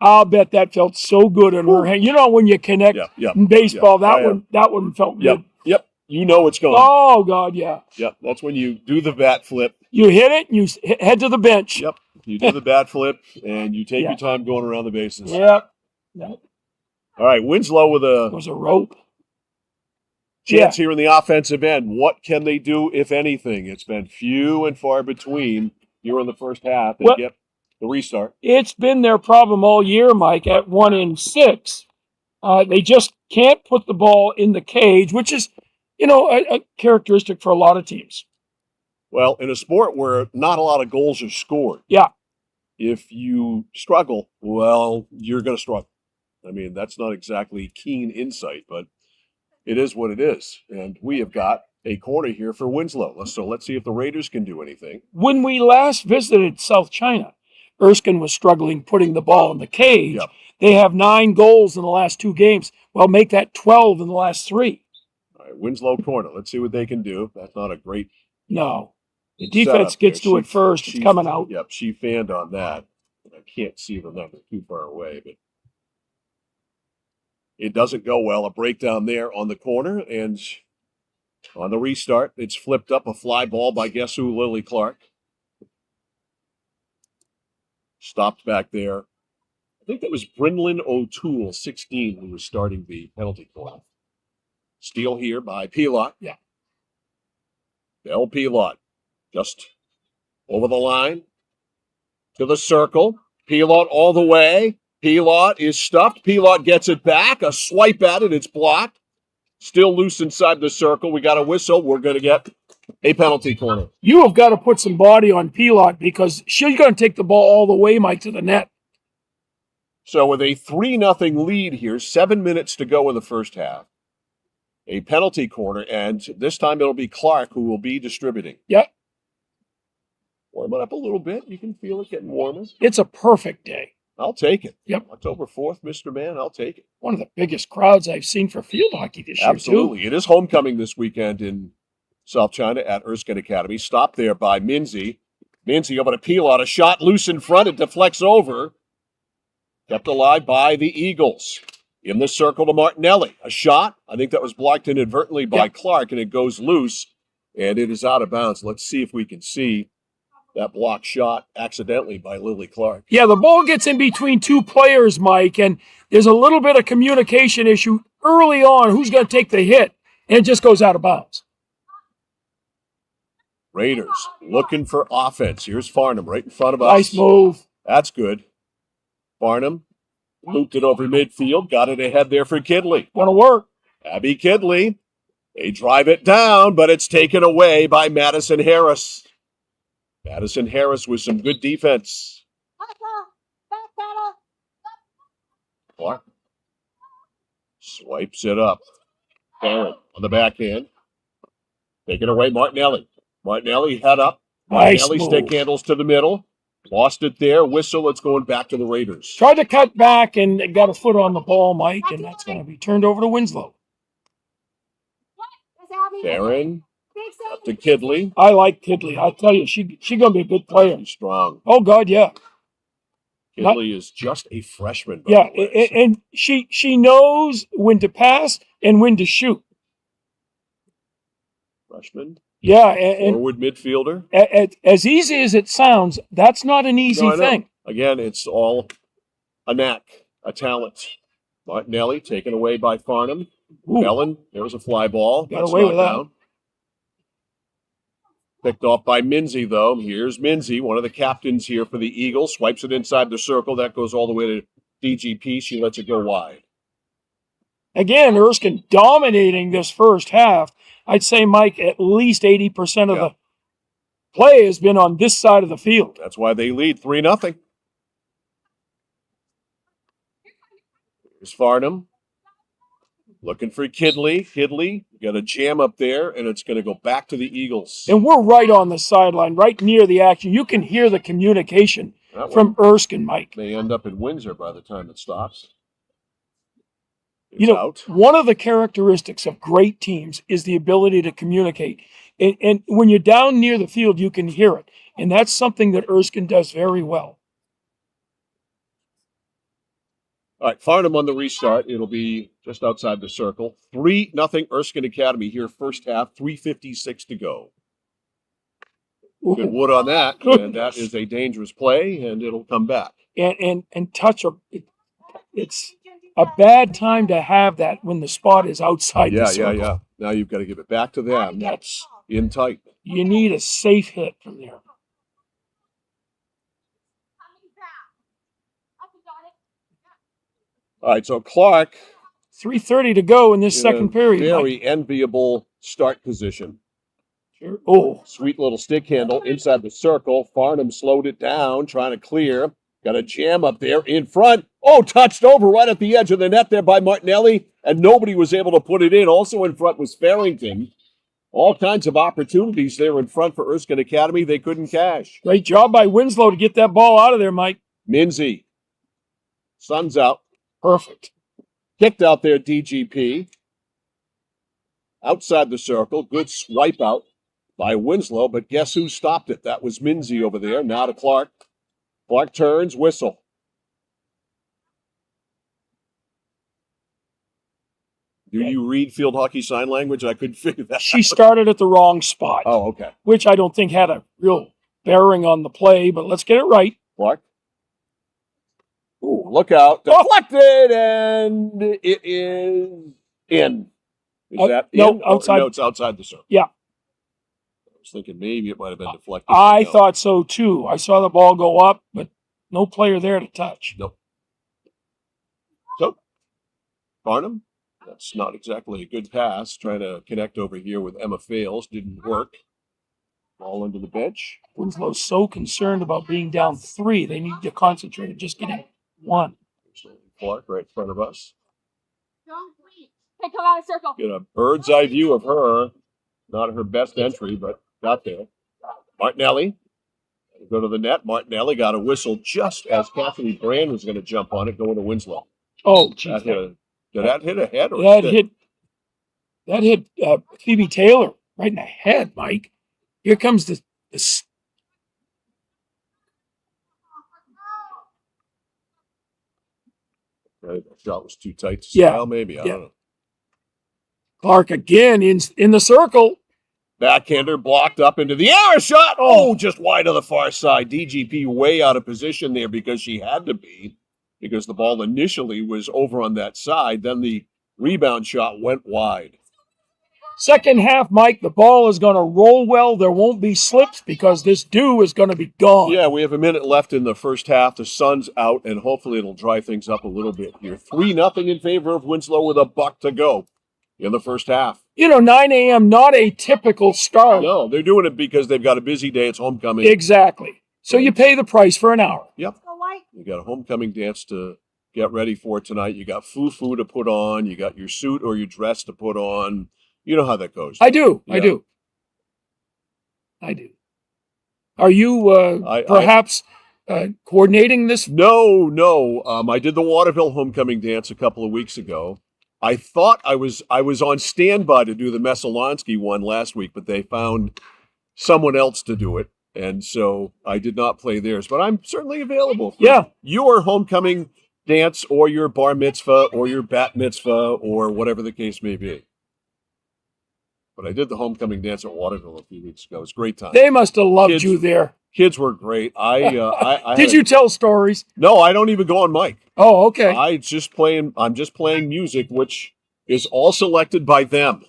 I'll bet that felt so good in her hand. You know, when you connect Yeah. in baseball, Yeah. that one felt good. Yep. You know it's going. Oh, God, yeah. Yep. That's when you do the bat flip. You hit it, and you head to the bench. Yep. You do the bat flip, and you take Yeah. your time going around the bases. Yep. That All right, Winslow with a was a rope. chance here in the offensive end. What can they do, if anything? It's been few and far between here in the first half. They Well- get the restart. It's been their problem all year, Mike, at 1-6. They just can't put the ball in the cage, which is, a characteristic for a lot of teams. Well, in a sport where not a lot of goals are scored, Yeah. if you struggle, well, you're going to struggle. I mean, that's not exactly keen insight, but it is what it is. And we have got a corner here for Winslow. So let's see if the Raiders can do anything. When we last visited South China, Erskine was struggling putting the ball in the cage. Yep. They have 9 goals in the last 2 games. Well, make that 12 in the last 3. All right, Winslow corner. Let's see what they can do. That's not a great No. The defense setup gets there. to it first. It's coming out. Yep, she fanned on that. I can't see the number too far away, but it doesn't go well. A breakdown there on the corner, and on the restart, it's flipped up a fly ball by guess who? Lily Clark. Stopped back there. I think that was Brynlin O'Toole, 16, who was starting the penalty corner. Steal here by Pilot. Yeah. Bell Pilot. Just over the line to the circle. Pilot all the way. Pilot is stuffed. Pilot gets it back. A swipe at it. It's blocked. Still loose inside the circle. We got a whistle. We're going to get a penalty corner. You have got to put some body on Pilot because she's going to take the ball all the way, Mike, to the net. So with a 3-0 lead here, 7 minutes to go in the first half, a penalty corner, and this time it'll be Clark who will be distributing. Yep. Warm it up a little bit. You can feel it getting warmer. It's a perfect day. I'll take it. Yep. October 4th, Mr. Man, I'll take it. One of the biggest crowds I've seen for field hockey this year, Absolutely. It is homecoming this weekend in South China at Erskine Academy. Stopped there by Minzy. Mincy able to peel out a shot loose in front. It deflects over. Kept alive by the Eagles. In the circle to Martinelli. A shot. I think that was blocked inadvertently by Clark, and it goes loose, and it is out of bounds. Let's see if we can see that blocked shot accidentally by Lily Clark. Yeah, the ball gets in between two players, Mike, and there's a little bit of communication issue early on. Who's going to take the hit? And it just goes out of bounds. Raiders looking for offense. Here's Farnham right in front of us. Nice move. That's good. Farnham looped it over midfield. Got it ahead there for Kidley. Going to work. Abby Kidley. They drive it down, but it's taken away by Madison Harris. Madison Harris with some good defense. Clark swipes it up. Barron on the backhand. Taking away Martinelli. Martinelli head up. Nice Martinelli move. stick handles to the middle. Lost it there. Whistle. It's going back to the Raiders. Tried to cut back and got a foot on the ball, Mike, and that's going to be turned over to Winslow. Barron up to Kidley. I like Kidley. I tell you, she going to be a good player. He's strong. Oh, God, yeah. Kidley is just a freshman. by Yeah, the way, so- and she knows when to pass and when to shoot. Freshman. Yeah, and Forward midfielder. as easy as it sounds, that's not an easy No, I know. thing. Again, it's all a knack, a talent. Martinelli taken away by Farnham. Ooh. Bellin, there was a fly ball. Got That's away with not that. down. Picked off by Minzy, though. Here's Minzy, one of the captains here for the Eagles. Swipes it inside the circle. That goes all the way to DGP. She lets it go wide. Again, Erskine dominating this first half. I'd say, Mike, at least 80% of Yeah. the play has been on this side of the field. That's why they lead 3-0. Here's Farnham. Looking for Kidley. Kidley got a jam up there, and it's going to go back to the Eagles. And we're right on the sideline, right near the action. You can hear the communication That from Erskine, Mike. may end up in Windsor by the time it stops. It's You know, out. one of the characteristics of great teams is the ability to communicate. And when you're down near the field, you can hear it. And that's something that Erskine does very well. All right, Farnham on the restart. It'll be just outside the circle. 3-0 Erskine Academy here, first half, 3:56 to go. Good wood on that, and that is a dangerous play, and it'll come back. And touch it's a bad time to have that when the spot is outside the Yeah. circle. Now you've got to give it back to them. That's In tight. you need a safe hit from there. All right, so Clark 3:30 to go in this in second a period. very enviable start position. Mike. Oh, Sweet little stick handle inside the circle. Farnham slowed it down, trying to clear. Got a jam up there in front. Oh, touched over right at the edge of the net there by Martinelli, and nobody was able to put it in. Also in front was Farrington. All kinds of opportunities there in front for Erskine Academy. They couldn't cash. great job by Winslow to get that ball out of there, Mike. Minzy. Sun's out. Perfect. Kicked out there, DGP. Outside the circle. Good swipe out by Winslow, but guess who stopped it? That was Minzy over there. Now to Clark. Clark turns, whistle. Do you read field hockey sign language? I couldn't figure that She out. started at the wrong spot, Oh, okay. which I don't think had a real bearing on the play, but let's get it right. Clark. Ooh, look out. Deflected, and it is in. Is that no, in? Oh, outside. no, it's outside the circle. Yeah. I was thinking maybe it might have been deflected. I No. thought so too. I saw the ball go up, but no player there to touch. Nope. So, Farnham, that's not exactly a good pass. Trying to connect over here with Emma Fales. Didn't work. Ball under the bench. Winslow's so concerned about being down 3. They need to concentrate on just getting 1. Clark right in front of us. Hey, come out of the circle. Get a bird's eye view of her. Not her best entry, but got there. Martinelli. Go to the net. Martinelli got a whistle just as Cassidy Brand was going to jump on it, going to Winslow. Oh, geez. Did that hit a head? Or That stick? hit Phoebe Taylor right in the head, Mike. Here comes the Right? The shot was too tight to Yeah. style, maybe. I Yeah. don't know. Clark again in the circle. Backhander blocked up into the air. Shot. Oh, just wide of the far side. DGP way out of position there because she had to be, because the ball initially was over on that side. Then the rebound shot went wide. Second half, Mike, the ball is going to roll well. There won't be slips because this dew is going to be gone. Yeah, we have a minute left in the first half. The sun's out, and hopefully it'll dry things up a little bit here. 3-0 in favor of Winslow with a buck to go in the first half. 9 a.m., not a typical start. No, they're doing it because they've got a busy day. It's homecoming. Exactly. So you pay the price for an hour. Yep. You got a homecoming dance to get ready for tonight. You got foo-foo to put on. You got your suit or your dress to put on. You know how that goes. I do. Yeah. I do. Are you perhaps coordinating this? No. I did the Waterville homecoming dance a couple of weeks ago. I thought I was on standby to do the Messalonsky one last week, but they found someone else to do it, and so I did not play theirs. But I'm certainly available for your homecoming dance or your bar mitzvah or your bat mitzvah or whatever the case may be. But I did the homecoming dance at Waterville a few weeks ago. It was a great time. They must have loved you there. Kids were great. Did you tell stories? No, I don't even go on mic. Oh, okay. I'm just playing music, which is all selected by them.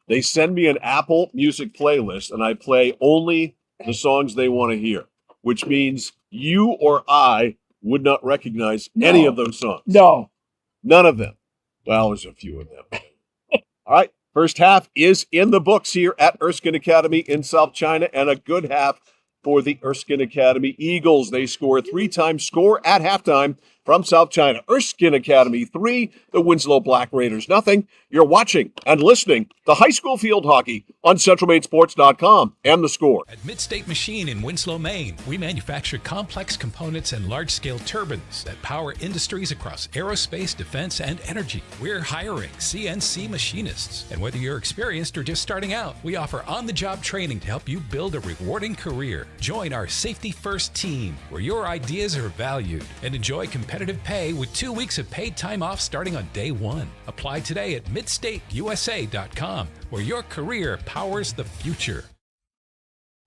They send me an Apple Music playlist, and I play only the songs they want to hear, which means you or I would not recognize any of those songs. No. None of them. Well, there's a few of them. All right. First half is in the books here at Erskine Academy in South China, and a good half for the Erskine Academy Eagles. They score a 3-time score at halftime from South China. Erskine Academy 3, the Winslow Black Raiders nothing. You're watching and listening to high school field hockey on CentralMainSports.com and The Score. At Midstate Machine in Winslow, Maine, we manufacture complex components and large-scale turbines that power industries across aerospace, defense, and energy. We're hiring CNC machinists. And whether you're experienced or just starting out, we offer on-the-job training to help you build a rewarding career. Join our Safety First team, where your ideas are valued, and enjoy competitive pay with 2 weeks of paid time off starting on day one. Apply today at midstateusa.com, where your career powers the future.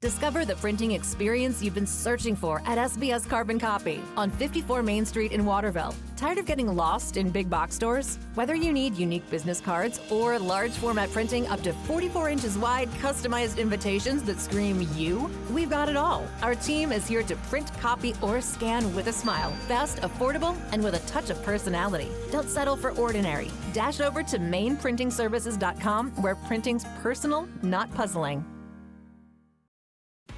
Discover the printing experience you've been searching for at SBS Carbon Copy on 54 Main Street in Waterville. Tired of getting lost in big box stores? Whether you need unique business cards or large format printing up to 44 inches wide, customized invitations that scream you, we've got it all. Our team is here to print, copy, or scan with a smile. Fast, affordable, and with a touch of personality. Don't settle for ordinary. Dash over to mainprintingservices.com, where printing's personal, not puzzling.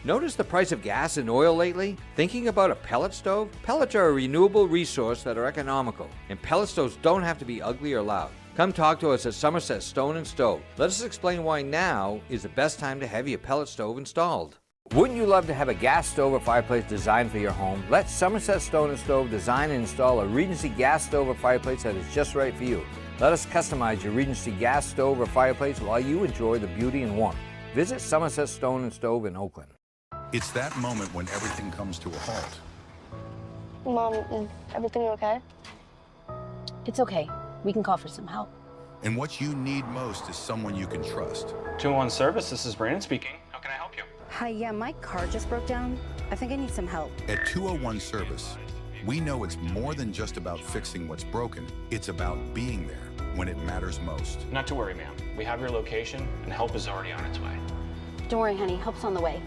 Notice the price of gas and oil lately? Thinking about a pellet stove? Pellets are a renewable resource that are economical, and pellet stoves don't have to be ugly or loud. Come talk to us at Somerset Stone & Stove. Let us explain why now is the best time to have your pellet stove installed. Wouldn't you love to have a gas stove or fireplace designed for your home? Let Somerset Stone & Stove design and install a Regency gas stove or fireplace that is just right for you. Let us customize your Regency gas stove or fireplace while you enjoy the beauty and warmth. Visit Somerset Stone & Stove in Oakland. It's that moment when everything comes to a halt. Mom, is everything okay? It's okay. We can call for some help. And what you need most is someone you can trust. 201 Service, this is Brandon speaking. How can I help you? Hi, yeah, my car just broke down. I think I need some help. At 201 Service, we know it's more than just about fixing what's broken. It's about being there when it matters most. Not to worry, ma'am. We have your location, and help is already on its way. Don't worry, honey. Help's on the way.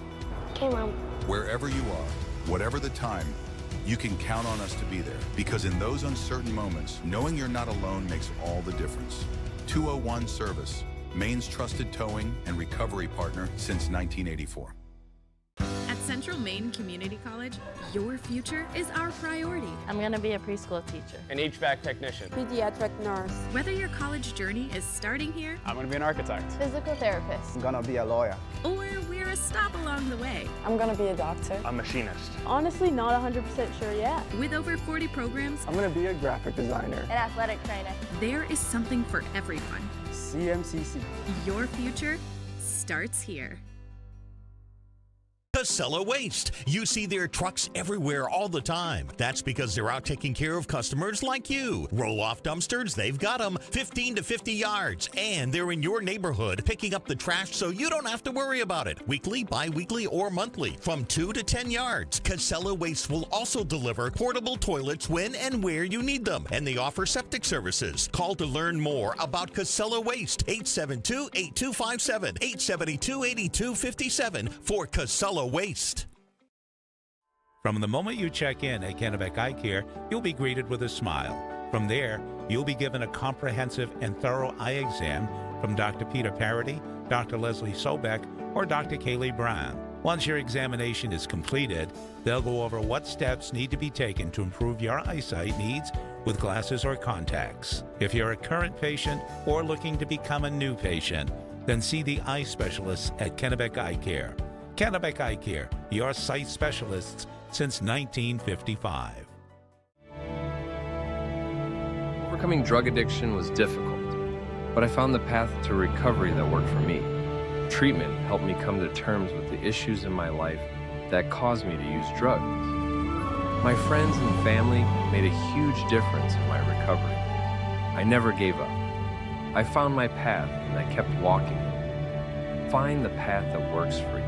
Okay, Mom. Wherever you are, whatever the time, you can count on us to be there. Because in those uncertain moments, knowing you're not alone makes all the difference. 201 Service, Maine's trusted towing and recovery partner since 1984. At Central Maine Community College, your future is our priority. I'm going to be a preschool teacher. An HVAC technician. Pediatric nurse. Whether your college journey is starting here, I'm going to be an architect. Physical therapist. I'm going to be a lawyer. or we're a stop along the way. I'm going to be a doctor. A machinist. Honestly, not 100% sure yet. With over 40 programs, I'm going to be a graphic designer. An athletic trainer. There is something for everyone. CMCC. Your future starts here. The Casella Waste. You see their trucks everywhere all the time. That's because they're out taking care of customers like you. Roll-off dumpsters, they've got them 15 to 50 yards. And they're in your neighborhood picking up the trash so you don't have to worry about it. Weekly, bi-weekly, or monthly from 2 to 10 yards. Casella Waste will also deliver portable toilets when and where you need them. And they offer septic services. Call to learn more about Casella Waste. 872-8257, 872-8257 for Casella Waste. From the moment you check in at Kennebec Eye Care, you'll be greeted with a smile. From there, you'll be given a comprehensive and thorough eye exam from Dr. Peter Parody, Dr. Leslie Sobeck, or Dr. Kaylee Brown. Once your examination is completed, they'll go over what steps need to be taken to improve your eyesight needs with glasses or contacts. If you're a current patient or looking to become a new patient, then see the eye specialists at Kennebec Eye Care. Kennebec Eye Care, your sight specialists since 1955. Overcoming drug addiction was difficult, but I found the path to recovery that worked for me. Treatment helped me come to terms with the issues in my life that caused me to use drugs. My friends and family made a huge difference in my recovery. I never gave up. I found my path and I kept walking. Find the path that works for you.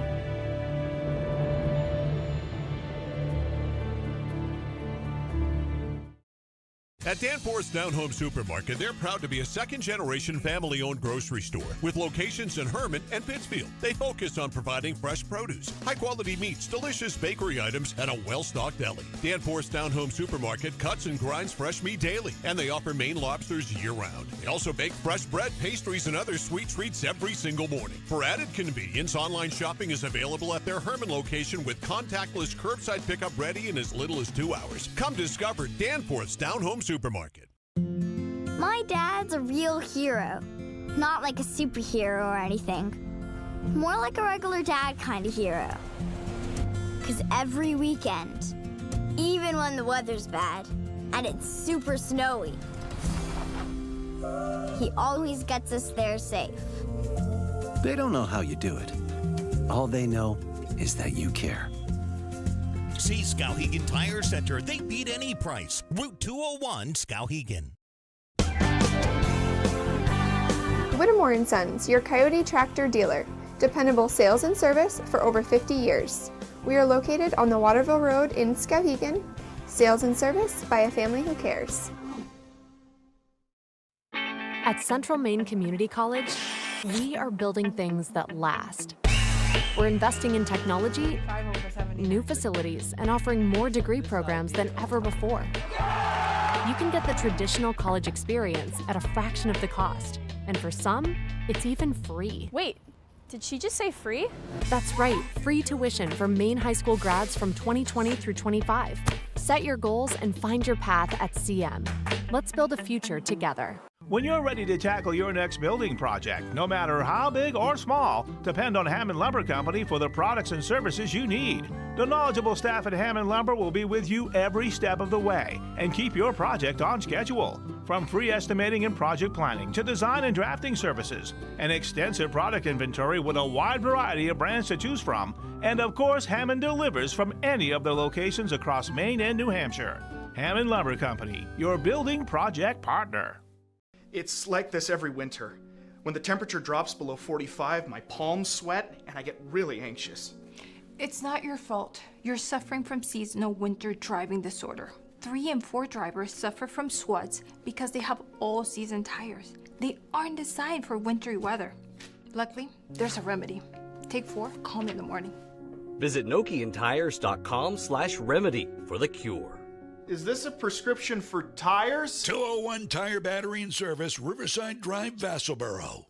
At Danforth's Down Home Supermarket, they're proud to be a second-generation family-owned grocery store with locations in Hermon and Pittsfield. They focus on providing fresh produce, high-quality meats, delicious bakery items, and a well-stocked deli. Danforth's Down Home Supermarket cuts and grinds fresh meat daily, and they offer Maine lobsters year-round. They also bake fresh bread, pastries, and other sweet treats every single morning. For added convenience, online shopping is available at their Hermon location with contactless curbside pickup ready in as little as 2 hours. Come discover Danforth's Down Home Supermarket. My dad's a real hero. Not like a superhero or anything. More like a regular dad kind of hero. 'Cause every weekend, even when the weather's bad and it's super snowy, he always gets us there safe. They don't know how you do it. All they know is that you care. See Skowhegan Tire Center. They beat any price. Route 201, Skowhegan. Whittemore & Sons, your Coyote tractor dealer. Dependable sales and service for over 50 years. We are located on the Waterville Road in Skowhegan. Sales and service by a family who cares. At Central Maine Community College, we are building things that last. We're investing in technology, new facilities, and offering more degree programs than ever before. You can get the traditional college experience at a fraction of the cost, and for some, it's even free. Wait, did she just say free? That's right, free tuition for Maine high school grads from 2020 through 25. Set your goals and find your path at CM. Let's build a future together. When you're ready to tackle your next building project, no matter how big or small, depend on Hammond Lumber Company for the products and services you need. The knowledgeable staff at Hammond Lumber will be with you every step of the way and keep your project on schedule. From free estimating and project planning to design and drafting services, an extensive product inventory with a wide variety of brands to choose from, and of course, Hammond delivers from any of the locations across Maine and New Hampshire. Hammond Lumber Company, your building project partner. It's like this every winter. When the temperature drops below 45, my palms sweat and I get really anxious. It's not your fault. You're suffering from seasonal winter driving disorder. 3 in 4 drivers suffer from SWUDs because they have all-season tires. They aren't designed for wintry weather. Luckily, there's a remedy. Take 4, call me in the morning. Visit NokianTires.com/remedy for the cure. Is this a prescription for tires? 201 Tire Battery and Service, Riverside Drive, Vassalboro.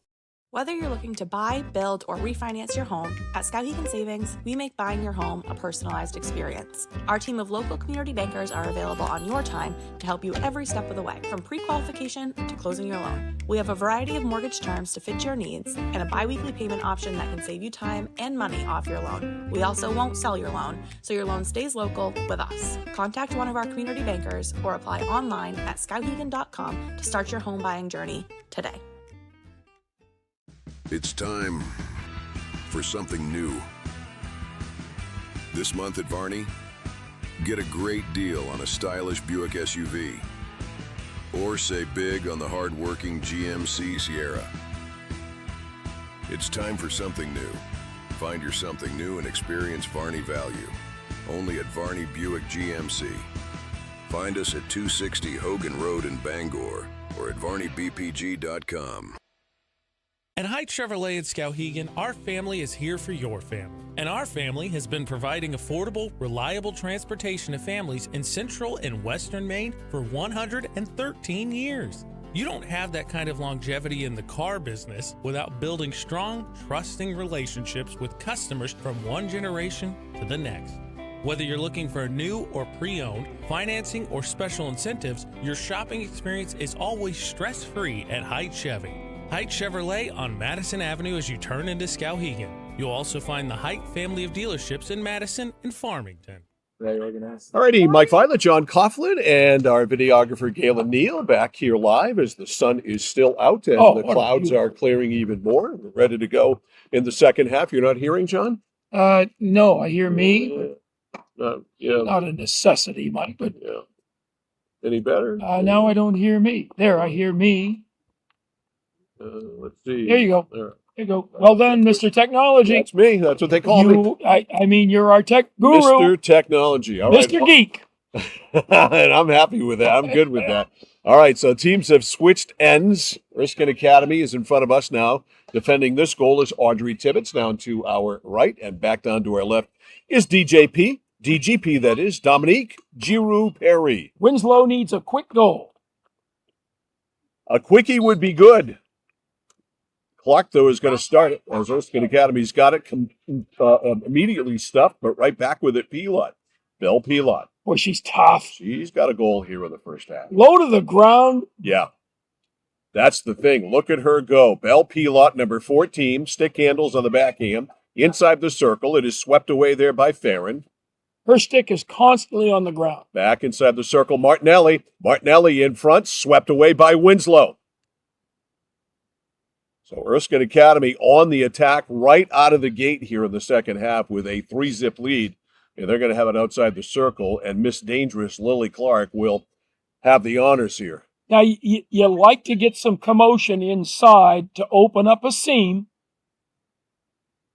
Whether you're looking to buy, build, or refinance your home, at Skowhegan Savings, we make buying your home a personalized experience. Our team of local community bankers are available on your time to help you every step of the way, from pre-qualification to closing your loan. We have a variety of mortgage terms to fit your needs and a bi-weekly payment option that can save you time and money off your loan. We also won't sell your loan, so your loan stays local with us. Contact one of our community bankers or apply online at skowhegan.com to start your home buying journey today. It's time for something new. This month at Varney, get a great deal on a stylish Buick SUV. Or say big on the hard-working GMC Sierra. It's time for something new. Find your something new and experience Varney value. Only at Varney Buick GMC. Find us at 260 Hogan Road in Bangor or at VarneyBPG.com. At Haight Chevrolet in Skowhegan, our family is here for your family. And our family has been providing affordable, reliable transportation to families in central and western Maine for 113 years. You don't have that kind of longevity in the car business without building strong, trusting relationships with customers from one generation to the next. Whether you're looking for a new or pre-owned, financing, or special incentives, your shopping experience is always stress-free at Haight Chevy. Haight Chevrolet on Madison Avenue as you turn into Skowhegan. You'll also find the Haight family of dealerships in Madison and Farmington. Alrighty, Mike Violet, John Coughlin, and our videographer Galen Neal back here live as the sun is still out and the clouds are clearing even more. We're ready to go in the second half. You're not hearing, John? No, I hear me. Yeah. Not a necessity, Mike, but Yeah. Any better? now I don't hear me. There, I hear me. Let's see. There you go. There. There you go. Well done, Mr. Technology. That's me. That's what they call me. I mean, you're our tech guru. Mr. Technology. All right. Mr. Geek. And I'm happy with that. I'm good with that. All right, so teams have switched ends. Erskine Academy is in front of us now. Defending this goal is Audrey Tibbetts down to our right, and back down to our left is DGP, that is, Dominique Giroux Perry. Winslow needs a quick goal. A quickie would be good. Clark, though, is going to start it, as Erskine Academy's got it immediately stuffed, but right back with it, Pilot. Belle Pilot. Boy, she's tough. She's got a goal here in the first half. Low to the ground. Yeah. That's the thing. Look at her go. Belle Pilot, number 14, stick handles on the backhand. Inside the circle, it is swept away there by Farron. Her stick is constantly on the ground. Back inside the circle, Martinelli. Martinelli in front, swept away by Winslow. So Erskine Academy on the attack right out of the gate here in the second half with a 3-zip lead. And they're going to have it outside the circle, and Miss Dangerous Lily Clark will have the honors here. Now, you like to get some commotion inside to open up a seam.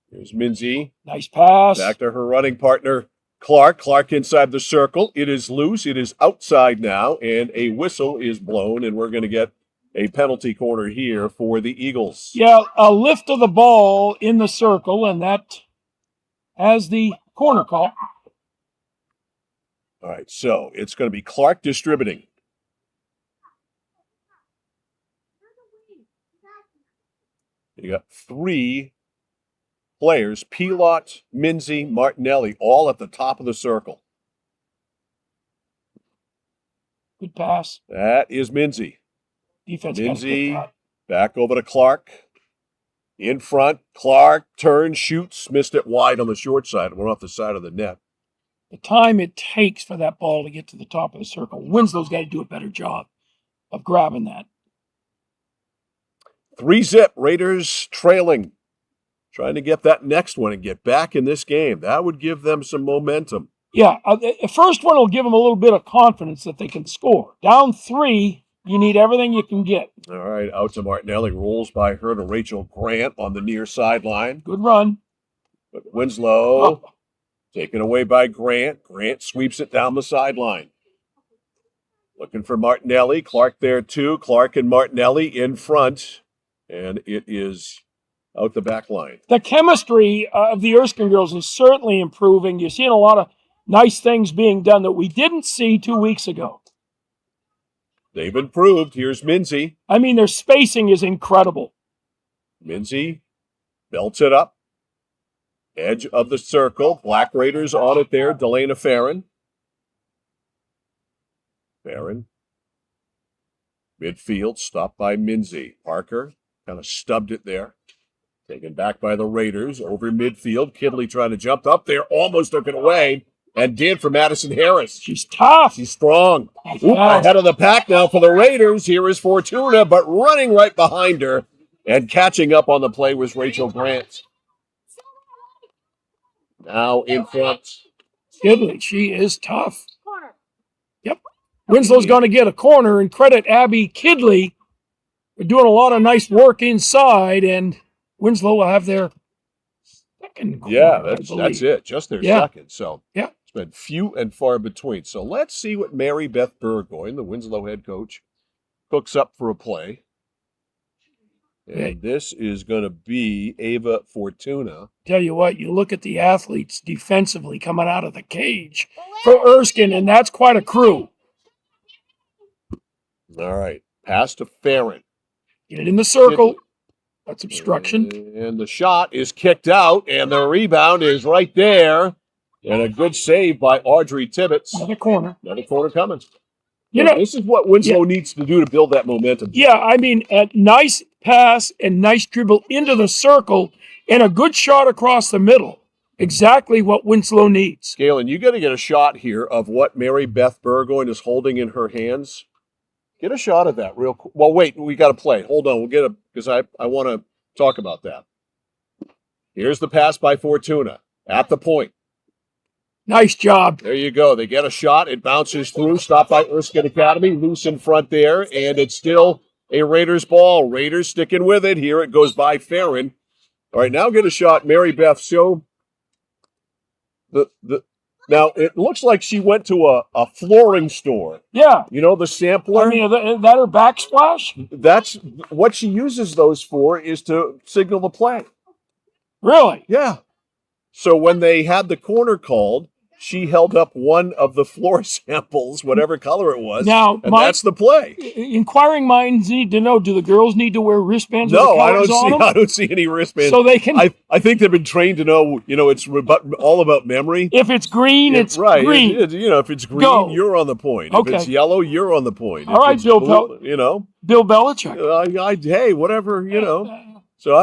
Here's Minzy. Nice pass. Back to her running partner, Clark. Clark inside the circle. It is loose. It is outside now, and a whistle is blown, and we're going to get a penalty corner here for the Eagles. Yeah, a lift of the ball in the circle, and that has the corner call. All right, so it's going to be Clark distributing. You got 3 players, Pilot, Minzy, Martinelli, all at the top of the circle. Good pass. That is Minzy. Defense Minzy back over to Clark. In front, Clark turns, shoots, missed it wide on the short side, went off the side of the net. The time it takes for that ball to get to the top of the circle, Winslow's got to do a better job of grabbing that. 3-zip, Raiders trailing. Trying to get that next one and get back in this game. That would give them some momentum. Yeah, the first one will give them a little bit of confidence that they can score. Down 3, you need everything you can get. All right, out to Martinelli, rolls by her to Rachel Grant on the near sideline. Good run. But Winslow, taken away by Grant. Grant sweeps it down the sideline. Looking for Martinelli. Clark there too. Clark and Martinelli in front. And it is out the back line. The chemistry of the Erskine girls is certainly improving. You're seeing a lot of nice things being done that we didn't see 2 weeks ago. They've improved. Here's Minzy. I mean, their spacing is incredible. Minzy belts it up. Edge of the circle. Black Raiders on it there. Delana Farron. Farron. Midfield stopped by Minzy. Parker kind of stubbed it there. Taken back by the Raiders. Over midfield. Kidley trying to jump up there. Almost took it away. And did for Madison Harris. She's tough. She's strong. Ahead of the pack now for the Raiders. Here is Fortuna, but running right behind her. And catching up on the play was Rachel Grant. Now in front Kidley, she is tough. Yep. Winslow's going to get a corner, and credit Abby Kidley for doing a lot of nice work inside, and Winslow will have their second corner. Yeah, that's it. Just their second. So yeah, it's been few and far between. So let's see what Mary Beth Burgoyne, the Winslow head coach, cooks up for a play. And this is going to be Ava Fortuna. Tell you what, you look at the athletes defensively coming out of the cage for Erskine, and that's quite a crew. All right. Pass to Farron. Get it in the circle. That's obstruction. And the shot is kicked out, and the rebound is right there. And a good save by Audrey Tibbetts. Another corner. Another corner coming. You know, this is what Winslow needs to do to build that momentum. Yeah, I mean, a nice pass and nice dribble into the circle and a good shot across the middle. Exactly what Winslow needs. Galen, you got to get a shot here of what Mary Beth Burgoyne is holding in her hands. Get a shot of that real quick. Well, wait, we got to play. Hold on, we'll get a, because I want to talk about that. Here's the pass by Fortuna at the point. Nice job. There you go. They get a shot. It bounces through. Stopped by Erskine Academy. Loose in front there. And it's still a Raiders ball. Raiders sticking with it. Here it goes by Farron. All right, now get a shot. Mary Beth, show the now it looks like she went to a flooring store. Yeah. You know, the sampler. I mean, is that her backsplash? That's what she uses those for, is to signal the play. Really? Yeah. So when they had the corner called, she held up one of the floor samples, whatever color it was. Now, and that's the play. Inquiring minds need to know: do the girls need to wear wristbands? No, with the colors on them? I don't see any wristbands. So they can. I think they've been trained to know. You know, it's all about memory. If it's green, it's right. green. You know, if it's green, Go. you're on the point. Okay. If it's yellow, you're on the point. All right, Bill. You know, Bill Belichick. Hey, whatever. You know. So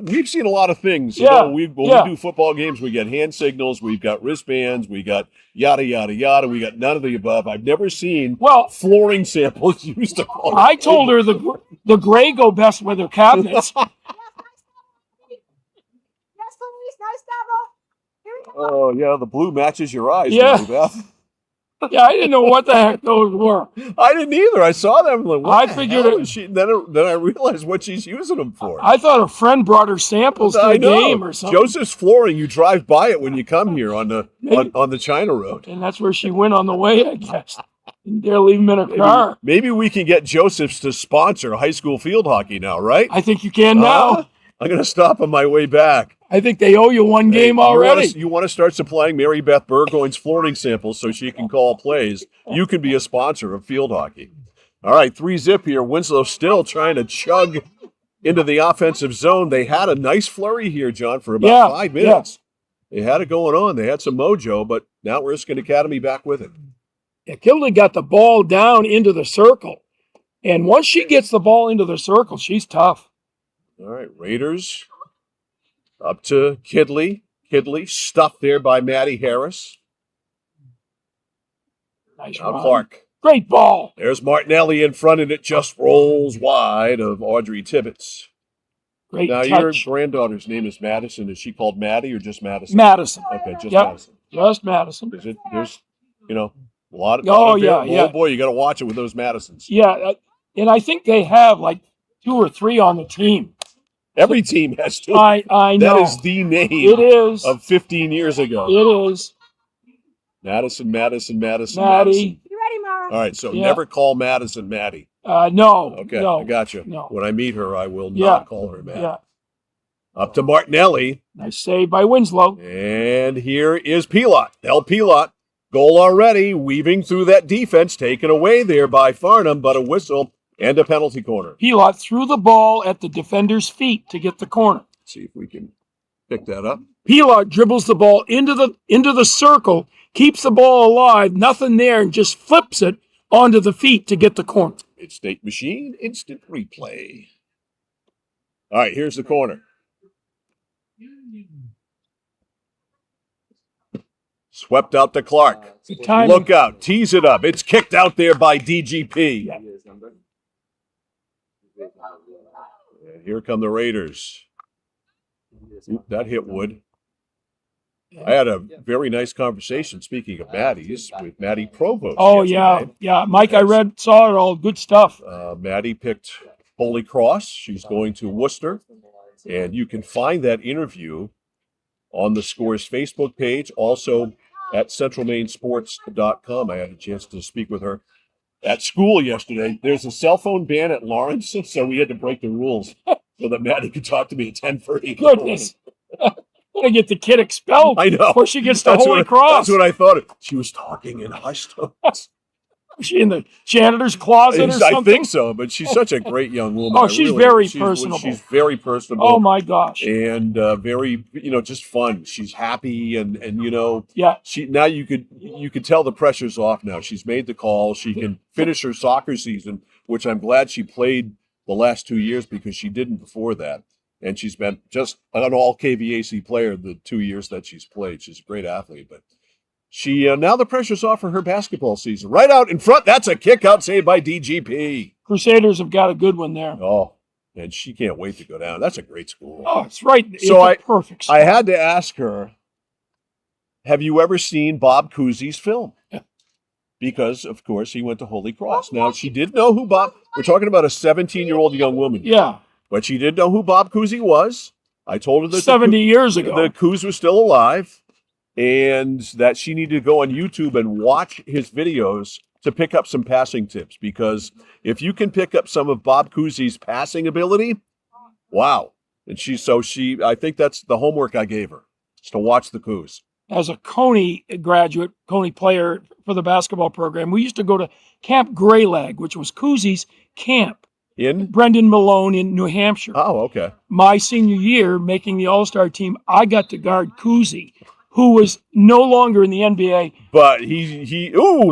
we've seen a lot of things. You Yeah, know, when we do football games, we get hand signals, we've got wristbands, we got yada yada yada. We got none of the above. I've never seen flooring samples used to call. I told her the gray go best with her cabinets. Oh yeah, the blue matches your eyes. Yeah. Mary Beth. Yeah, I didn't know what the heck those were. I didn't either. I saw them. Like, what I the figured hell it- is she, then I realized what she's using them for. I thought a friend brought her samples to I the know. game or something. Joseph's Flooring. You drive by it when you come here on the on the China Road. And that's where she went on the way, I guess. Didn't dare leave him in her car. Maybe we can get Joseph's to sponsor high school field hockey now, right? I think you can now. I'm going to stop on my way back. I think they owe you one game already. You want to start supplying Mary Beth Burgoyne's flooring samples so she can call plays. You can be a sponsor of field hockey. All right, 3-zip here. Winslow still trying to chug into the offensive zone. They had a nice flurry here, John, for about 5 minutes. They had it going on. They had some mojo, but now Erskine Academy back with it. Yeah, Kildee got the ball down into the circle. And once she gets the ball into the circle, she's tough. All right, Raiders up to Kidley. Kidley stuffed there by Maddie Harris. Nice now run. Clark. Great ball. There's Martinelli in front, and it just rolls wide of Audrey Tibbetts. Great now, touch. your granddaughter's name is Madison. Is she called Maddie or just Madison? Madison. Okay, just Yep, Madison. Just Madison. There's, a lot of. Oh, yeah, yeah. Oh, boy, you got to watch it with those Madisons. Yeah, and I think they have like 2 or 3 on the team. Every team has two. I know. That is the name. It is. Of 15 years ago. It is. Madison. Maddie. You ready, Mara? All right, so never call Madison Maddie. No. Okay, no, I got you. No. When I meet her, I will not call her Maddie. Yeah. Up to Martinelli. Nice save by Winslow. And here is Pilot. Del Pilot. Goal already. Weaving through that defense. Taken away there by Farnham, but a whistle and a penalty corner. Pilot threw the ball at the defender's feet to get the corner. Let's see if we can pick that up. Pilot dribbles the ball into the circle, keeps the ball alive, nothing there, and just flips it onto the feet to get the corner. Mid-State Machine, instant replay. All right, here's the corner. Swept out to Clark. Look out, tease it up. It's kicked out there by DGP. And here come the Raiders. Oop, that hit Wood. I had a very nice conversation, speaking of Maddie's, with Maddie Provost. Oh, yesterday. yeah. Mike, I saw it all. Good stuff. Maddie picked Holy Cross. She's going to Worcester. And you can find that interview on the Scores Facebook page, also at centralmainsports.com. I had a chance to speak with her at school yesterday. There's a cell phone ban at Lawrence, so we had to break the rules so that Maddie could talk to me at 10:30. Goodness. Gonna get the kid expelled. I know. Before she gets to Holy Cross. That's what I thought. She was talking in hushed tones. Was she in the janitor's closet or something? I think so, but she's such a great young woman. Oh, she's very personable. She's very personable. Oh my gosh. And very, just fun. She's happy and yeah. Now you could tell the pressure's off now. She's made the call. She can finish her soccer season, which I'm glad she played the last 2 years because she didn't before that. And she's been just an all KVAC player the 2 years that she's played. She's a great athlete, but she now the pressure's off for her basketball season. Right out in front, that's a kick out saved by DGP. Crusaders have got a good one there. Oh, and she can't wait to go down. That's a great school. Oh, it's right. So it's a perfect school. I had to ask her, have you ever seen Bob Cousy's film? Yeah. Because, of course, he went to Holy Cross. Now, she did know who Bob... We're talking about a 17-year-old young woman. Yeah. But she did know who Bob Cousy was. I told her that 70 years ago. The Coos was still alive. And that she needed to go on YouTube and watch his videos to pick up some passing tips. Because if you can pick up some of Bob Cousy's passing ability, wow. And I think that's the homework I gave her, is to watch the Coos. As a Coney graduate, Coney player for the basketball program, we used to go to Camp Greylag, which was Cousy's camp. In? Brendan Malone in New Hampshire. Oh, okay. My senior year, making the All-Star team, I got to guard Cousy, who was no longer in the NBA. But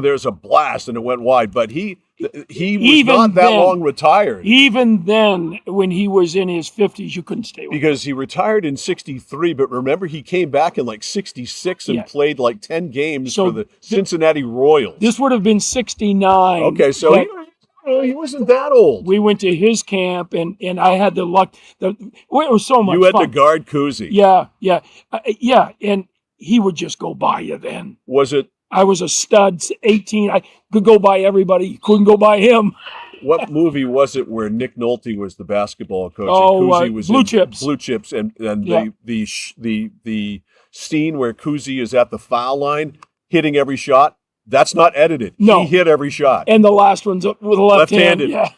there's a blast and it went wide. But he was not that long retired. Even then, when he was in his 50s, you couldn't stay with him. Because he retired in 63, but remember he came back in like 66 and played like 10 games for the Cincinnati Royals. This would have been 69. Okay, so he wasn't that old. We went to his camp, and I had the luck. It was so much fun. You had to guard Cousy. Yeah, and he would just go by you then. Was it? I was a stud, 18. I could go by everybody. You couldn't go by him. What movie was it where Nick Nolte was the basketball coach? Oh, and Cousy was Blue Chips. Blue Chips, and the scene where Cousy is at the foul line hitting every shot. That's not edited. No. He hit every shot. And the last one's with a left-handed. Yeah.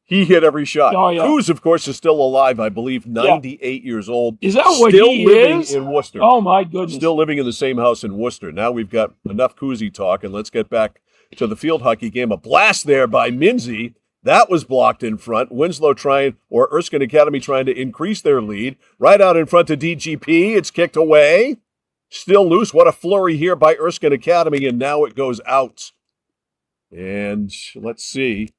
He hit every shot. Oh, yeah. Coos, of course, is still alive, I believe, 98 years old. Is that what still he living is? in Worcester. Oh, my goodness. Still living in the same house in Worcester. Now we've got enough Cousy talk, and let's get back to the field hockey game. A blast there by Minzy. That was blocked in front. Winslow Erskine Academy trying to increase their lead. Right out in front to DGP. It's kicked away. Still loose. What a flurry here by Erskine Academy, and now it goes out. And let's see.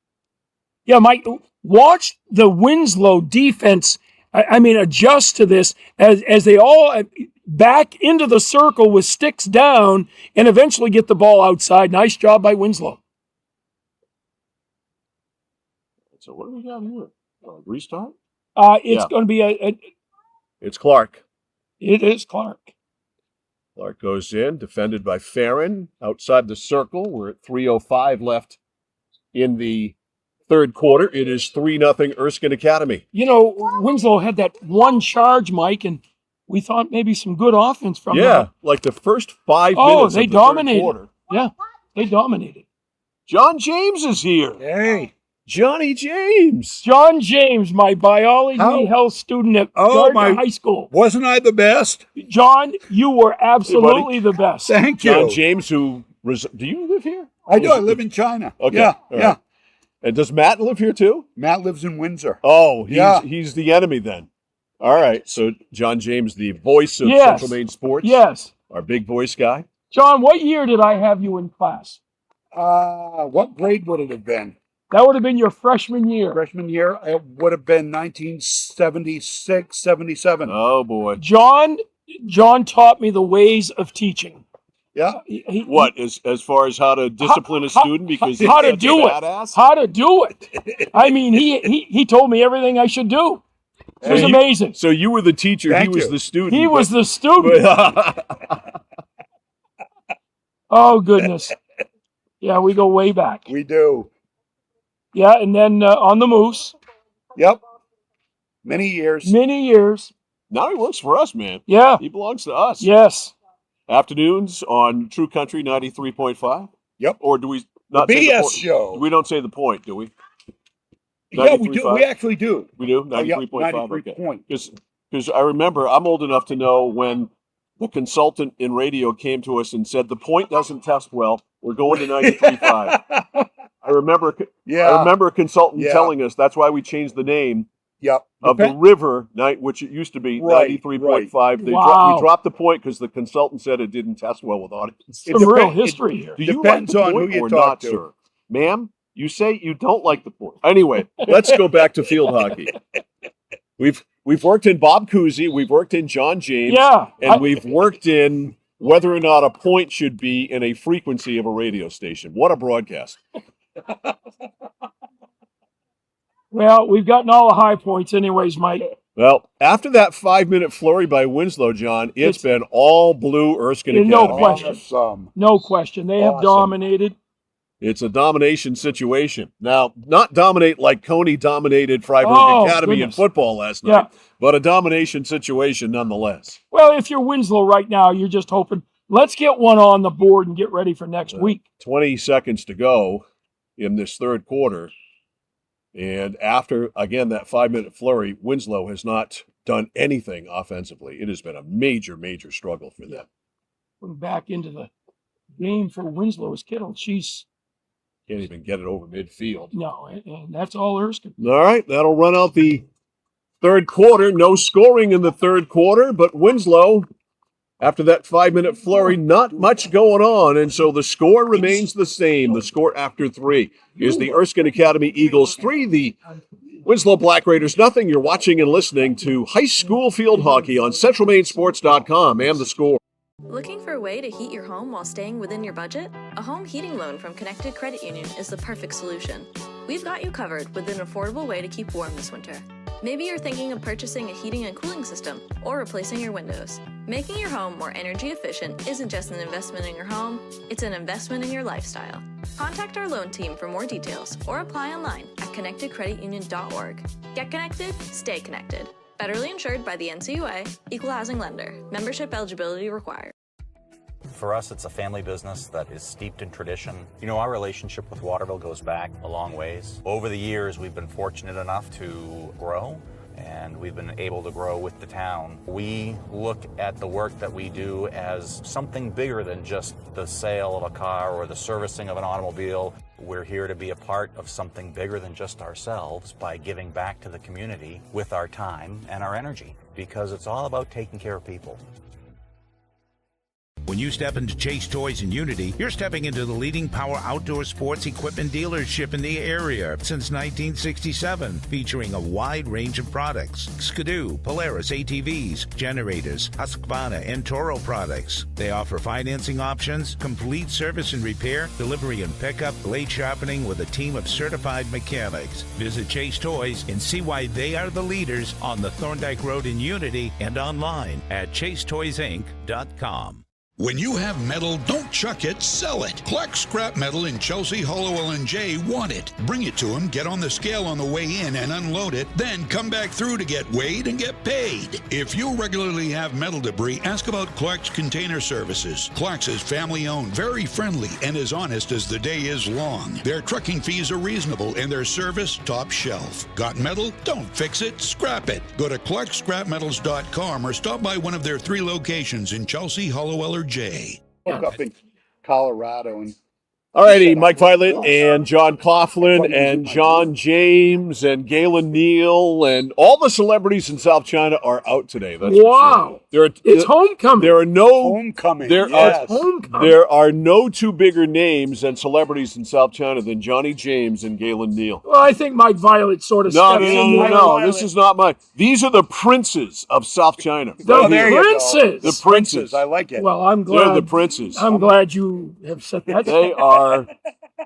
Yeah, Mike, watch the Winslow defense, adjust to this as they all back into the circle with sticks down and eventually get the ball outside. Nice job by Winslow. So what do we got here? Restart? It's going to be It's Clark. It is Clark. Clark goes in, defended by Farron outside the circle. We're at 3:05 left in the third quarter. It is 3-0 Erskine Academy. Winslow had that one charge, Mike, and we thought maybe some good offense from them. Yeah, like the first 5 minutes they of the dominated. third quarter. Yeah, they dominated. John James is here. Hey. Johnny James. John James, my biology health student at Gardner High School. Wasn't I the best? John, you were absolutely the best. Thank you. John James, do you live here? I do. I live in China. Okay. Yeah, All yeah. right. And does Matt live here too? Matt lives in Windsor. Oh, he's the enemy then. All right. So John James, the voice of Central Maine Sports. Yes. Our big voice guy. John, what year did I have you in class? What grade would it have been? That would have been your freshman year. Freshman year, it would have been 1976, 77. Oh, boy. John taught me the ways of teaching. Yeah. As far as how to discipline a student because how to do it. How to do it. I mean, he told me everything I should do. It was amazing. So you were the teacher. Thank he was you. the student. He was the student. Oh, goodness. Yeah, we go way back. We do. Yeah, and then on the Moose. Yep. Many years. Many years. Now he works for us, man. Yeah. He belongs to us. Yes. Afternoons on True Country 93.5. Yep. Or do we not The say BS the point? show. We don't say the point, do we? Yeah, we do. 93.5? We actually do. We do? Oh, yeah, 93.5? 93 Okay. point. Because I remember, I'm old enough to know when the consultant in radio came to us and said, the point doesn't test well. We're going to 93.5. I remember a consultant telling us that's why we changed the name of the river, which it used to be 93.5. We dropped the point because the consultant said it didn't test well with audience. Some real history here. Do you Depends like the on point who you or talk not, to. sir? Ma'am, you say you don't like the point. Anyway, let's go back to field hockey. We've worked in Bob Cousy, we've worked in John James, and we've worked in whether or not a point should be in a frequency of a radio station. What a broadcast. Well, we've gotten all the high points anyways, Mike. Well, after that 5-minute flurry by Winslow, John, it's been all blue Erskine Academy. No question. No question. They have dominated. It's a domination situation. Now, not dominate like Coney dominated Freiburg Academy in football last night, but a domination situation nonetheless. Well, if you're Winslow right now, you're just hoping, let's get one on the board and get ready for next week. 20 seconds to go in this third quarter. And after, again, that 5-minute flurry, Winslow has not done anything offensively. It has been a major, major struggle for them. Going back into the game for Winslow is Kittle. She's can't even get it over midfield. No, and that's all Erskine. All right, that'll run out the third quarter. No scoring in the third quarter, but Winslow, after that 5-minute flurry, not much going on, and so the score remains the same. The score after 3 is the Erskine Academy Eagles 3, the Winslow Black Raiders nothing. You're watching and listening to high school field hockey on CentralMainSports.com and the score. Looking for a way to heat your home while staying within your budget? A home heating loan from Connected Credit Union is the perfect solution. We've got you covered with an affordable way to keep warm this winter. Maybe you're thinking of purchasing a heating and cooling system or replacing your windows. Making your home more energy efficient isn't just an investment in your home, it's an investment in your lifestyle. Contact our loan team for more details or apply online at connectedcreditunion.org. Get connected, stay connected. Federally insured by the NCUA, Equal Housing Lender. Membership eligibility required. For us, it's a family business that is steeped in tradition. You know, our relationship with Waterville goes back a long ways. Over the years, we've been fortunate enough to grow, and we've been able to grow with the town. We look at the work that we do as something bigger than just the sale of a car or the servicing of an automobile. We're here to be a part of something bigger than just ourselves by giving back to the community with our time and our energy, because it's all about taking care of people. When you step into Chase Toys in Unity, you're stepping into the leading power outdoor sports equipment dealership in the area since 1967, featuring a wide range of products: Skidoo, Polaris ATVs, generators, Husqvarna, and Toro products. They offer financing options, complete service and repair, delivery and pickup, blade sharpening with a team of certified mechanics. Visit Chase Toys and see why they are the leaders on the Thorndike Road in Unity and online at chasetoysinc.com. When you have metal, don't chuck it, sell it. Clark Scrap Metal in Chelsea, Hollowell, and Jay want it. Bring it to them, get on the scale on the way in and unload it, then come back through to get weighed and get paid. If you regularly have metal debris, ask about Clark's Container Services. Clark's is family-owned, very friendly, and as honest as the day is long. Their trucking fees are reasonable and their service top shelf. Got metal? Don't fix it, scrap it. Go to clarkscrapmetals.com or stop by one of their 3 locations in Chelsea, Hollowell, or Jay. Woke up in Colorado and all righty, Mike Violet and John Coughlin and John James and Galen Neal and all the celebrities in South China are out today. That's wow. For sure. It's homecoming. There are no homecoming. There are no 2 bigger names and celebrities in South China than Johnny James and Galen Neal. Well, I think Mike Violet sort of No, this is not mine. These are the princes of South China. The princes. The princes. I like it. Well, I'm glad. They're the princes. I'm glad you have said that. They are.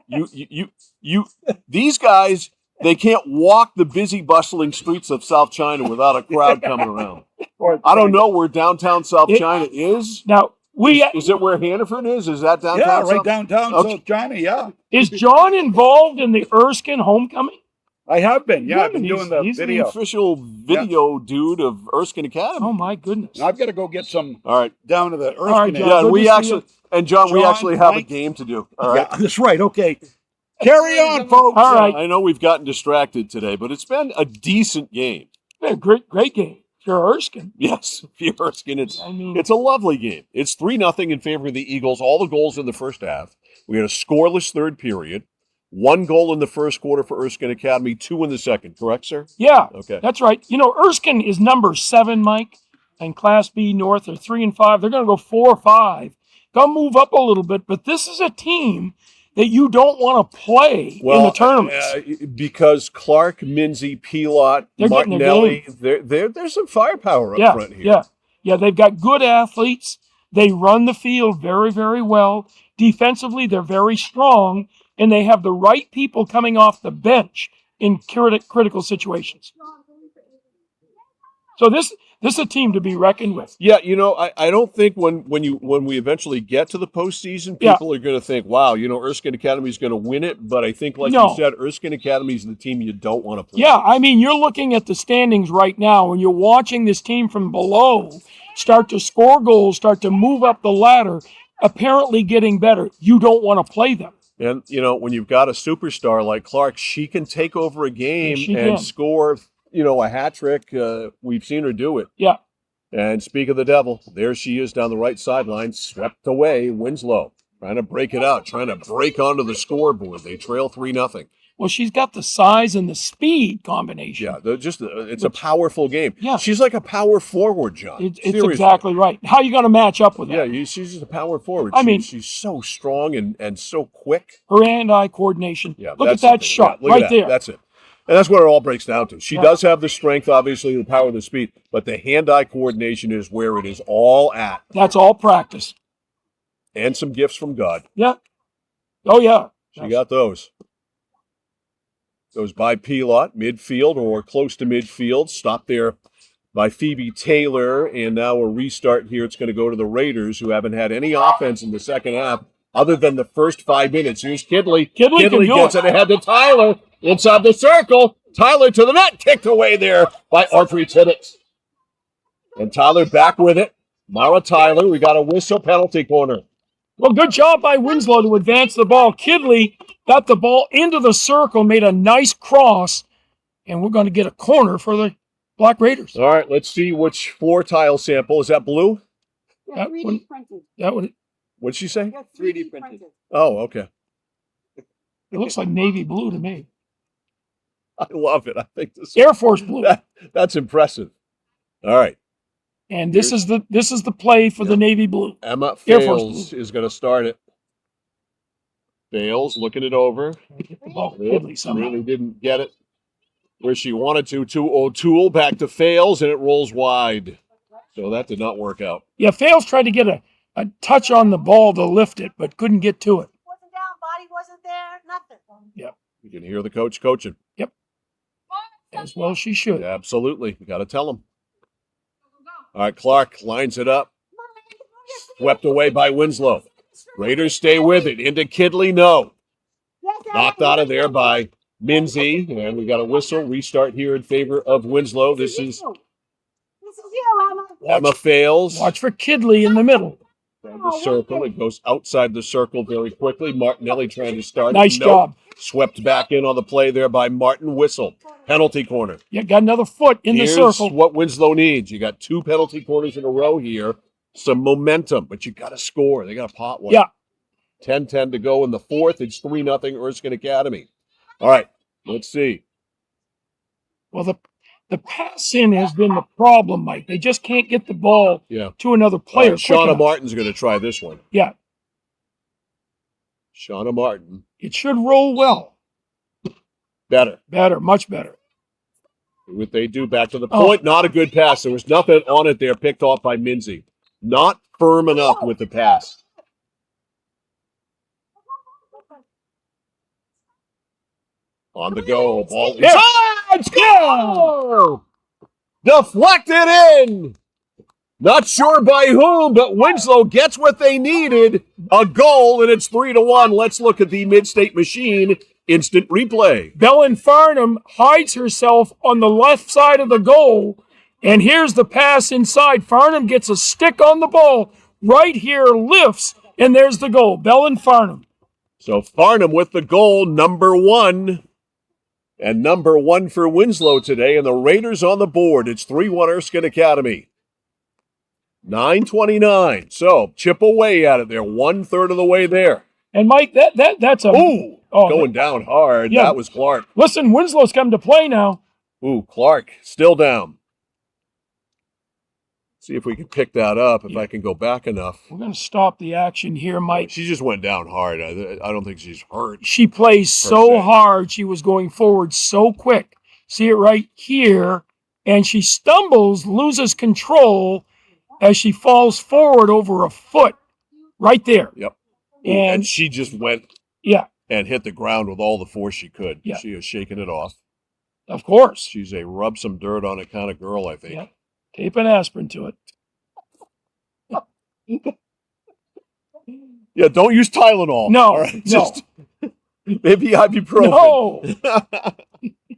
You. These guys They can't walk the busy, bustling streets of South China without a crowd coming around. I don't know where downtown South China is. Now, is it where Hannaford is? Is that downtown? Yeah, right South? downtown Okay. South China, yeah. Is John involved in the Erskine homecoming? I have been, yeah. I've been doing the He's video. the official video dude of Erskine Academy. Oh, my goodness. I've got to go get some All right. down to the Erskine. All right, John, Yeah, good we to see actually, and John, we John, actually have Mike. a game to do. All right. Yeah, that's right. Okay. Carry on, folks. All right. I know we've gotten distracted today, but it's been a decent game. Yeah, great game. You're Erskine. Yes, if you're Erskine, it's mean- a lovely game. It's 3-0 in favor of the Eagles. All the goals in the first half. We had a scoreless third period. 1 goal in the first quarter for Erskine Academy, 2 in the second. Correct, sir? Yeah, Okay. that's right. You know, Erskine is number 7, Mike, and Class B North are 3 and 5. They're going to go 4 or 5. They'll move up a little bit, but this is a team that you don't want to play in the tournaments. Because Clark, Minzy, Pilot, They're getting their Martinelli, there's some firepower up front here. Yeah, they've got good athletes. They run the field very, very well. Defensively, they're very strong, and they have the right people coming off the bench in critical situations. So this is a team to be reckoned with. Yeah, you know, I don't think when we eventually get to the postseason, people are going to think, wow, you know, Erskine Academy is going to win it. But I think, like you said, Erskine Academy is the team you don't want to play. Yeah, I mean, you're looking at the standings right now, and you're watching this team from below start to score goals, start to move up the ladder, apparently getting better. You don't want to play them. And, you know, when you've got a superstar like Clark, she can take over a game and score, you know, a hat trick. We've seen her do it. Yeah. And speak of the devil, there she is down the right sideline, swept away. Winslow trying to break it out, trying to break onto the scoreboard. They trail 3-0. Well, she's got the size and the speed combination. Yeah, it's a powerful game. Yeah. She's like a power forward, John. It's Seriously. exactly right. How are you going to match up with her? Yeah, she's just a power forward. I mean, she's so strong and so quick. Her hand-eye coordination. Yeah, Look at that's that the thing. shot Yeah, look right at that. there. That's it. And that's what it all breaks down to. She Yeah. does have the strength, obviously, the power, the speed, but the hand-eye coordination is where it is all at. That's all practice. And some gifts from God. Yeah. Oh, yeah. She got those. Goes by Pilot, midfield or close to midfield. Stopped there by Phoebe Taylor. And now a restart here. It's going to go to the Raiders, who haven't had any offense in the second half other than the first 5 minutes. Here's Kidley. Kidley gets it ahead to Tyler. Inside the circle. Tyler to the net. Kicked away there by Audrey Tibbetts. And Tyler back with it. Mara Tyler. We got a whistle, penalty corner. Well, good job by Winslow to advance the ball. Kidley got the ball into the circle, made a nice cross, and we're going to get a corner for the Black Raiders. All right, let's see which floor tile sample. Is that blue? That 3D printed. That one. What'd she say? 3D printed. Oh, okay. It looks like navy blue to me. I love it. I think this Air Force blue. That's impressive. All right. And this is the play for the navy blue. Emma Air Force Fales is going to start it. Fales looking it over. Get the ball to Kidley somehow. Really didn't get it where she wanted to O'Toole, back to Fales, and it rolls wide. So that did not work out. Yeah, Fales tried to get a touch on the ball to lift it, but couldn't get to it. Wasn't down, body wasn't there, nothing. Yep. You can hear the coach coaching. Yep. As well she should. Absolutely. You got to tell him. All right, Clark lines it up. Swept away by Winslow. Raiders stay with it. Into Kidley, no. Knocked out of there by Minzy. And we got a whistle. Restart here in favor of Winslow. This is you, Emma. Emma Fales. Watch for Kidley in the middle. The circle. It goes outside the circle very quickly. Martinelli trying to start. Nice job. Swept back in on the play there by Martin Whistle. Penalty corner. You got another foot in Here's the circle. what Winslow needs. You got 2 penalty corners in a row here. Some momentum, but you got to score. They got to pot one. Yeah. 10-10 to go in the fourth. It's 3-0 Erskine Academy. All right, let's see. Well, the pass in has been the problem, Mike. They just can't get the ball to another player. Shauna Martin's going to try this one. Yeah. Shauna Martin. It should roll well. Better. Better, much better. What they do back to the point. Not a good pass. There was nothing on it there, picked off by Minzy. Not firm enough with the pass. On the go. Ball Yeah. inside. Score! Deflected in. Not sure by whom, but Winslow gets what they needed. A goal, and it's 3-1. Let's look at the Mid-State Machine instant replay. Belen Farnham hides herself on the left side of the goal, and here's the pass inside. Farnham gets a stick on the ball right here, lifts, and there's the goal. Belen Farnham. So Farnham with the goal, number 1. And number 1 for Winslow today, and the Raiders on the board. It's 3-1 Erskine Academy. 9:29. So chip away at it. They're 1/3 of the way there. And Mike, that's a going down hard. Yeah. That was Clark. Listen, Winslow's come to play now. Ooh, Clark still down. See if we can pick that up. If I can go back enough. We're going to stop the action here, Mike. She just went down hard. I don't think she's hurt. She plays so hard. She was going forward so quick. See it right here, and she stumbles, loses control as she falls forward over a foot right there. Yep. And she just went and hit the ground with all the force she could. Yeah. She is shaking it off. Of course. She's a rub some dirt on it kind of girl, I think. Yeah. Tape and aspirin to it. Yeah, don't use Tylenol. No, all right? Just maybe ibuprofen. No.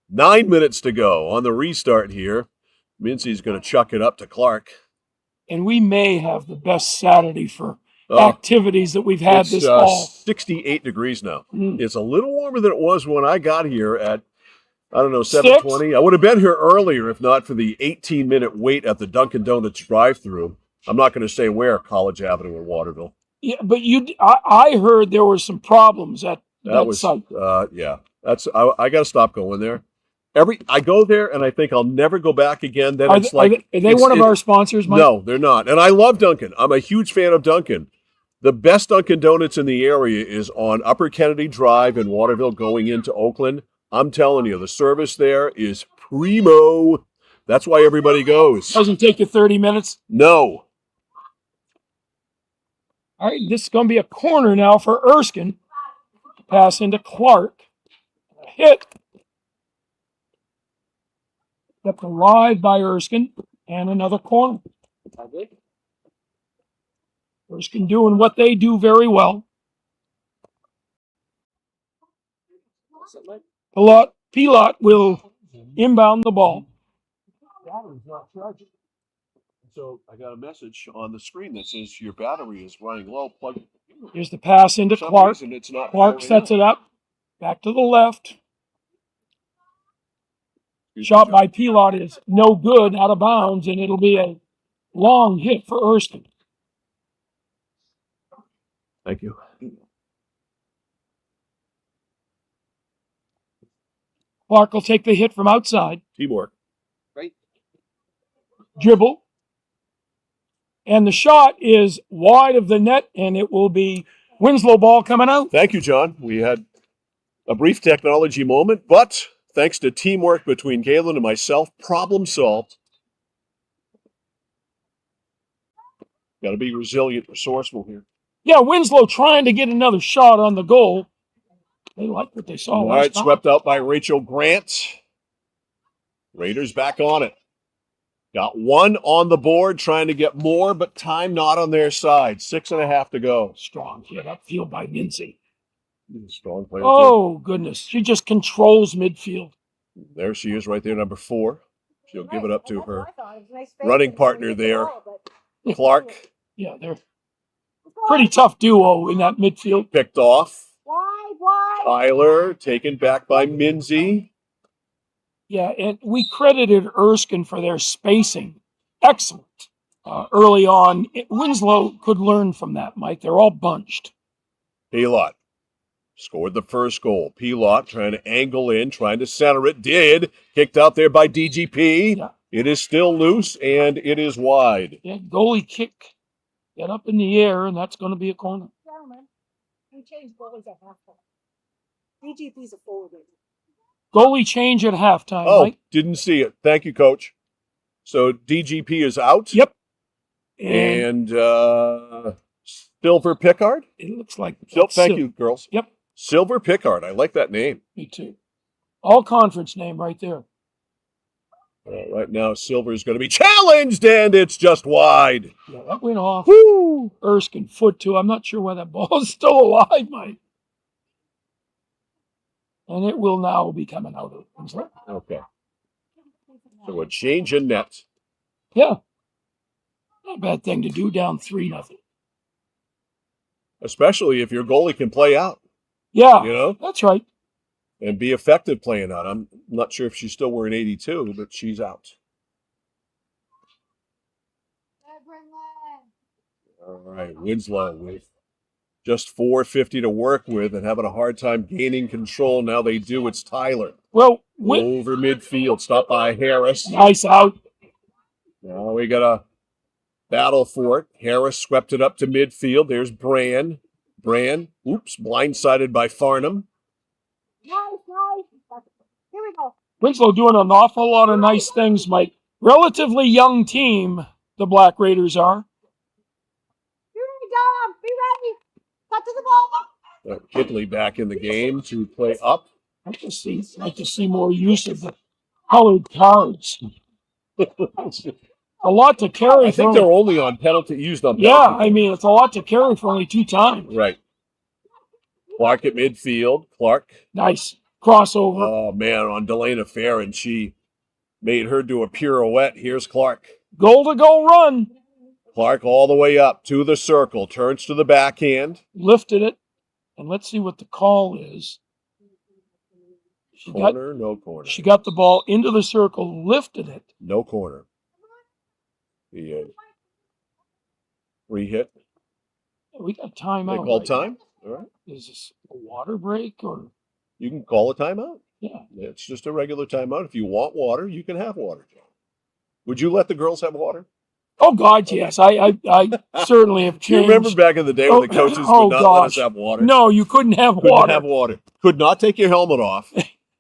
9 minutes to go on the restart here. Mincy's going to chuck it up to Clark. And we may have the best Saturday for activities that we've had this fall. 68 degrees now. It's a little warmer than it was when I got here at, 7:20. I would have been here earlier if not for the 18-minute wait at the Dunkin' Donuts drive-thru. I'm not going to say where, College Avenue in Waterville. Yeah, but I heard there were some problems at that site. Yeah. I got to stop going there. I go there and I think I'll never go back again. Then Are they one of our sponsors, Mike? No, they're not. And I love Dunkin'. I'm a huge fan of Dunkin'. The best Dunkin' Donuts in the area is on Upper Kennedy Drive in Waterville going into Oakland. I'm telling you, the service there is primo. That's why everybody goes. Doesn't take you 30 minutes? No. All right, this is going to be a corner now for Erskine. Pass into Clark. Hit. Kept alive by Erskine. And another corner. Erskine doing what they do very well. Pilot will inbound the ball. So I got a message on the screen that says your battery is running low. Here's the pass into Clark. Clark sets it up. Back to the left. Shot by Pilot is no good, out of bounds, and it'll be a long hit for Erskine. Thank you. Clark will take the hit from outside. Teamwork. Right. Dribble. And the shot is wide of the net, and it will be Winslow ball coming out. Thank you, John. We had a brief technology moment, but thanks to teamwork between Galen and myself, problem solved. Got to be resilient, resourceful here. Yeah, Winslow trying to get another shot on the goal. They like what they saw All last right, time. swept out by Rachel Grant. Raiders back on it. Got one on the board, trying to get more, but time not on their side. 6.5 to go. Strong hit upfield by Mincy. Strong player. Oh, goodness. She just controls midfield. There she is right there, number 4. She'll give it up to her running partner there, Clark. Yeah, they're pretty tough duo in that midfield. Picked off. Why? Tyler taken back by Minzy. Yeah, and we credited Erskine for their spacing. Excellent. Early on, Winslow could learn from that, Mike. They're all bunched. Pilot scored the first goal. Pilot trying to angle in, trying to center it. Did. Kicked out there by DGP. Yeah. It is still loose, and it is wide. Yeah, goalie kick. Get up in the air, and that's going to be a corner. Gentlemen, we changed goalies at halftime. DGP's a forward. Goalie change at halftime, Oh, Mike. didn't see it. Thank you, Coach. So DGP is out. Yep. And Silver Pickard. It looks like. Thank you, girls. Yep. Silver Pickard. I like that name. Me too. All conference name right there. Right now, Silver is going to be challenged, and it's just wide. Yeah, that went off. Woo! Erskine foot too. I'm not sure why that ball is still alive, Mike. And it will now be coming out of Winslow. Okay. So a change in net. Yeah. Not a bad thing to do down 3-0. Especially if your goalie can play out. Yeah, you know? That's right. And be effective playing out. I'm not sure if she's still wearing 82, but she's out. All right, Winslow with just .450 to work with and having a hard time gaining control. Now they do. It's Tyler. Well, over midfield, stopped by Harris. Nice out. Now we got a battle for it. Harris swept it up to midfield. There's Brand. Oops, blindsided by Farnham. Nice. Here we go. Winslow doing an awful lot of nice things, Mike. Relatively young team, the Black Raiders are. Be ready, Dom. Be ready. Cut to the ball. Kidley back in the game to play up. Like to see more use of the colored cards. A lot to carry. I think they're only on penalty, used on penalty. Yeah, I mean, it's a lot to carry for only 2 times. Right. Clark at midfield. Clark. Nice. Crossover. Oh, man, on Delana Farron, she made her do a pirouette. Here's Clark. Goal-to-goal run. Clark all the way up to the circle. Turns to the backhand. Lifted it. And let's see what the call is. No corner. She got the ball into the circle, lifted it. No corner. The re-hit. We got timeout. They called time? All right. Is this a water break or? You can call a timeout. Yeah. It's just a regular timeout. If you want water, you can have water. Would you let the girls have water? Oh, God, yes. I certainly have changed. You remember back in the day when the coaches would not let us have water? No, you couldn't have water. Couldn't have water. Could not take your helmet off.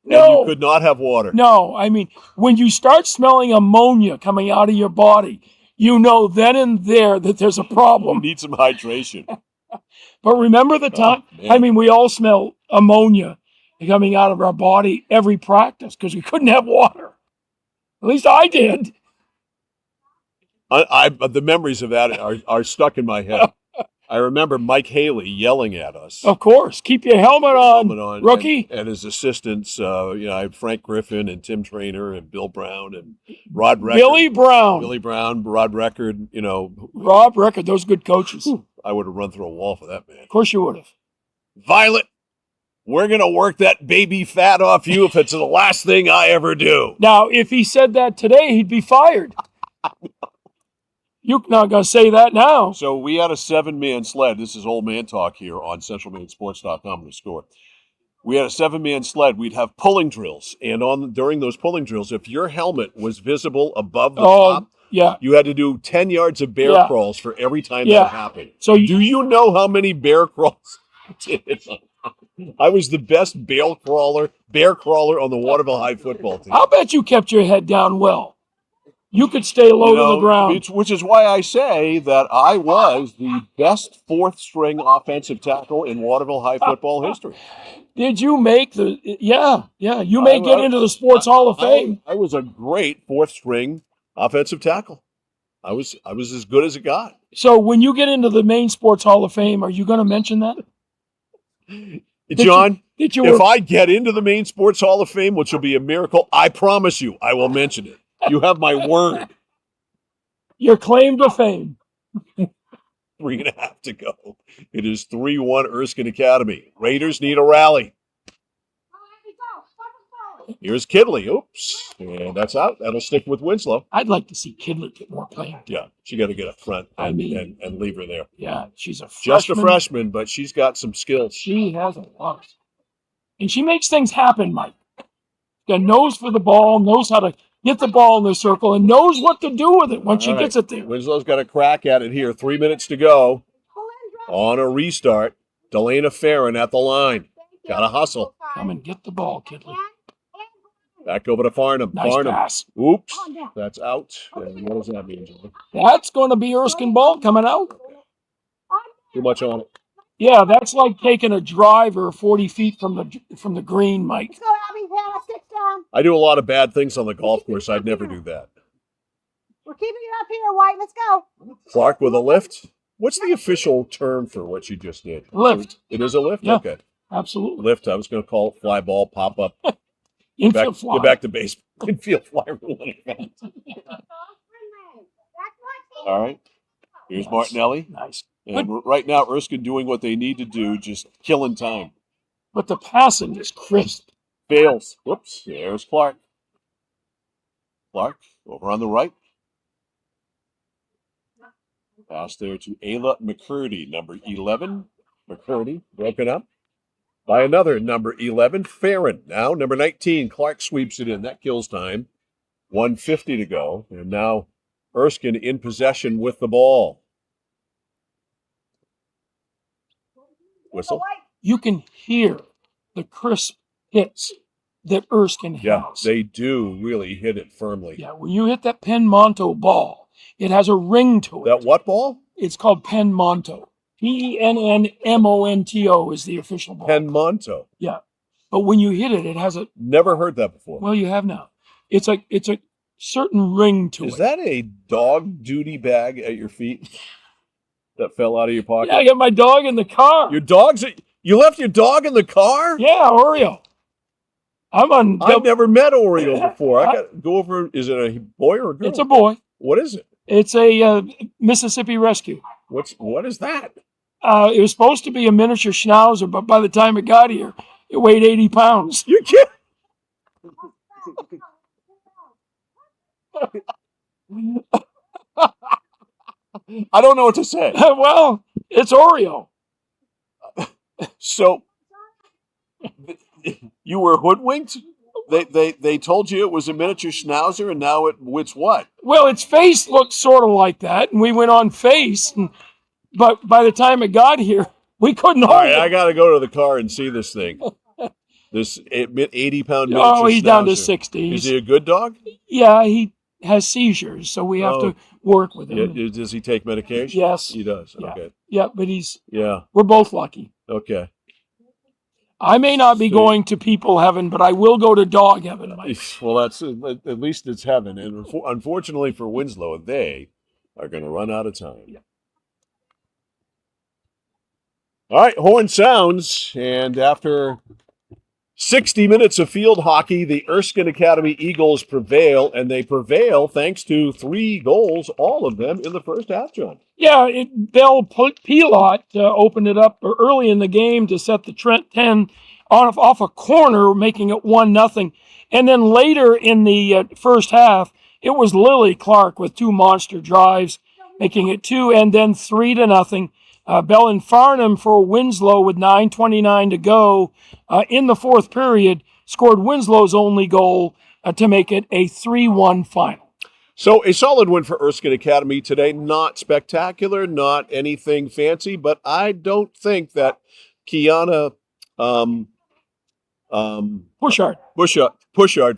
No. And you could not have water. No, I mean, when you start smelling ammonia coming out of your body, you know then and there that there's a problem. You need some hydration. But remember the time? I mean, we all smell ammonia coming out of our body every practice because we couldn't have water. At least I did. The memories of that are stuck in my head. I remember Mike Haley yelling at us. Of course. Keep your helmet on, rookie. And his assistants, I had Frank Griffin and Tim Traynor and Bill Brown and Rod Record. Billy Brown, Rod Record, Rob Record, those good coaches. I would have run through a wall for that man. Of course you would have. Violet, we're going to work that baby fat off you if it's the last thing I ever do. Now, if he said that today, he'd be fired. You're not going to say that now. So we had a 7-man sled. This is old man talk here on CentralMainSports.com to score. We had a 7-man sled. We'd have pulling drills. And during those pulling drills, if your helmet was visible above the top, you had to do 10 yards of bear crawls for every time that happened. So do you know how many bear crawls I did? I was the best bear crawler on the Waterville High football team. I'll bet you kept your head down well. You could stay low to the ground. Which is why I say that I was the best 4th-string offensive tackle in Waterville High football history. Did you make the... you may get into the Sports Hall of Fame. I was a great 4th-string offensive tackle. I was as good as it got. So when you get into the main Sports Hall of Fame, are you going to mention that? John, if I get into the main Sports Hall of Fame, which will be a miracle, I promise you I will mention it. You have my word. Your claim to fame. 3.5 to go. It is 3-1 Erskine Academy. Raiders need a rally. Here's Kidley. Oops. And that's out. That'll stick with Winslow. I'd like to see Kidley get more playing. Yeah, she got to get up front and leave her there. Yeah, she's a freshman. Just a freshman, but she's got some skills. She has a lot. And she makes things happen, Mike. Got a nose for the ball, knows how to get the ball in the circle, and knows what to do with it once she gets it there. Winslow's got a crack at it here. 3 minutes to go on a restart. Delana Farron at the line. Got to hustle. Come and get the ball, Kidley. Back over to Farnham. Nice pass. Oops. That's out. And what does that mean, John? That's going to be Erskine ball coming out. Too much on it. Yeah, that's like taking a driver 40 feet from the green, Mike. Let's go, Abby. Hannah, sticks down. I do a lot of bad things on the golf course. I'd never do that. We're keeping it up here, White. Let's go. Clark with a lift. What's the official term for what you just did? Lift. It is a lift? Yeah, Okay. absolutely. Lift. I was going to call it fly ball, pop up. Infield fly. Get back to base. Infield fly. All right. Here's Martinelli. Nice. And right now, Erskine doing what they need to do, just killing time. But the passing is crisp. Fails. Whoops. There's Clark. Clark over on the right. Pass there to Ayla McCurdy, number 11. McCurdy broken up by another number 11, Farron. Now number 19, Clark sweeps it in. That kills time. 1:50 to go. And now Erskine in possession with the ball. Whistle. You can hear the crisp hits that Erskine has. Yeah, they do really hit it firmly. Yeah, when you hit that Penmonto ball, it has a ring to it. That what ball? It's called Penmonto. Pennmonto is the official ball. Penmonto. Yeah. But when you hit it, it has a... Never heard that before. Well, you have now. It's a certain ring to it. Is that a dog duty bag at your feet that fell out of your pocket? Yeah, I got my dog in the car. Your dog's... You left your dog in the car? Yeah, Oreo. I've never met Oreo before. I got to go over... Is it a boy or a girl? It's a boy. What is it? It's a Mississippi Rescue. What is that? It was supposed to be a miniature Schnauzer, but by the time it got here, it weighed 80 pounds. You kidding? I don't know what to say. Well, it's Oreo. So, you were hoodwinked? They told you it was a miniature Schnauzer, and now it's what? Well, its face looked sort of like that, and we went on face, but by the time it got here, we couldn't hold it. I got to go to the car and see this thing. This 80-pound miniature Oh, he's Schnauzer. down to 60. Is he a good dog? Yeah, he has seizures, so we have to work with him. Yeah, does he take medication? Yes. He does. Yeah. Okay. Yeah, but we're both lucky. Okay. I may not be going to people heaven, but I will go to dog heaven, Mike. Well, that's at least it's heaven. And unfortunately for Winslow, they are going to run out of time. Yeah. All right, horn sounds. And after 60 minutes of field hockey, the Erskine Academy Eagles prevail, and they prevail thanks to 3 goals, all of them in the first half, John. Yeah, Bell Pilot opened it up early in the game to set the Trent 10 off a corner, making it 1-0. And then later in the first half, it was Lily Clark with 2 monster drives, making it 2 and then 3-0. Bell and Farnham for Winslow with 9:29 to go in the fourth period scored Winslow's only goal to make it a 3-1 final. So a solid win for Erskine Academy today. Not spectacular, not anything fancy, but I don't think that Kiana Pushard,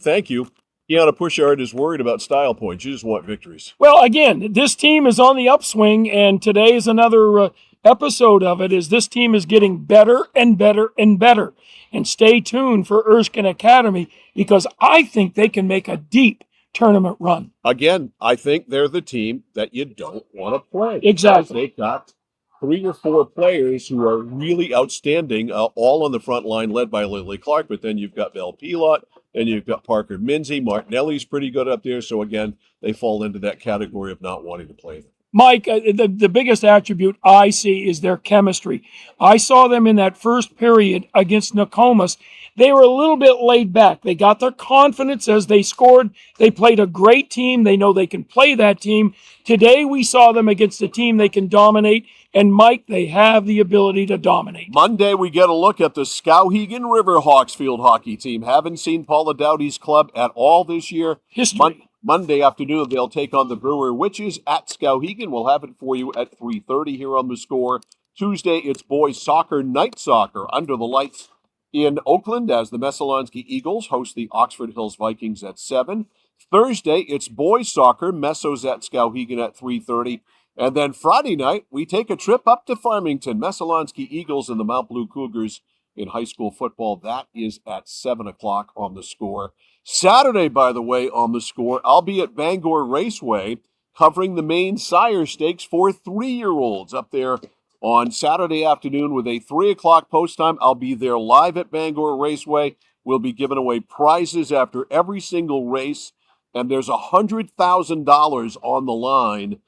thank you. Kiana Pushard is worried about style points. You just want victories. Well, again, this team is on the upswing, and today is another episode of it. Is this team is getting better and better and better. And stay tuned for Erskine Academy, because I think they can make a deep tournament run. Again, I think they're the team that you don't want to play. Exactly. They've got 3 or 4 players who are really outstanding, all on the front line, led by Lily Clark, but then you've got Belle Pilot, and you've got Parker Minzy. Martinelli's pretty good up there, so again, they fall into that category of not wanting to play them. Mike, the biggest attribute I see is their chemistry. I saw them in that first period against Nokomis. They were a little bit laid back. They got their confidence as they scored. They played a great team. They know they can play that team. Today we saw them against a team they can dominate. And, Mike, they have the ability to dominate. Monday, we get a look at the Skowhegan Riverhawks field hockey team. Haven't seen Paula Dowdy's club at all this year. History. Monday afternoon, they'll take on the Brewer Witches at Skowhegan. We'll have it for you at 3:30 here on The Score. Tuesday, it's boys soccer, night soccer, under the lights in Oakland as the Messalonsky Eagles host the Oxford Hills Vikings at 7. Thursday, it's boys soccer, Messos at Skowhegan at 3:30. And then Friday night, we take a trip up to Farmington, Messalonskee Eagles and the Mount Blue Cougars in high school football. That is at 7 o'clock on the Score. Saturday, by the way, on the Score, I'll be at Bangor Raceway covering the Maine Sire Stakes for 3-year-olds up there on Saturday afternoon with a 3 o'clock post time. I'll be there live at Bangor Raceway. We'll be giving away prizes after every single race, and there's $100,000 on the line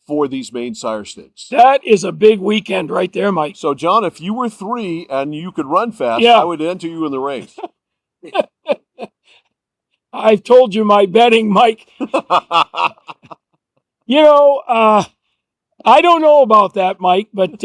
for these Maine Sire Stakes. That is a big weekend right there, Mike. So, John, if you were 3 and you could run fast, Yeah. I would enter you in the race. I've told you my betting, Mike. You know, I don't know about that, Mike, but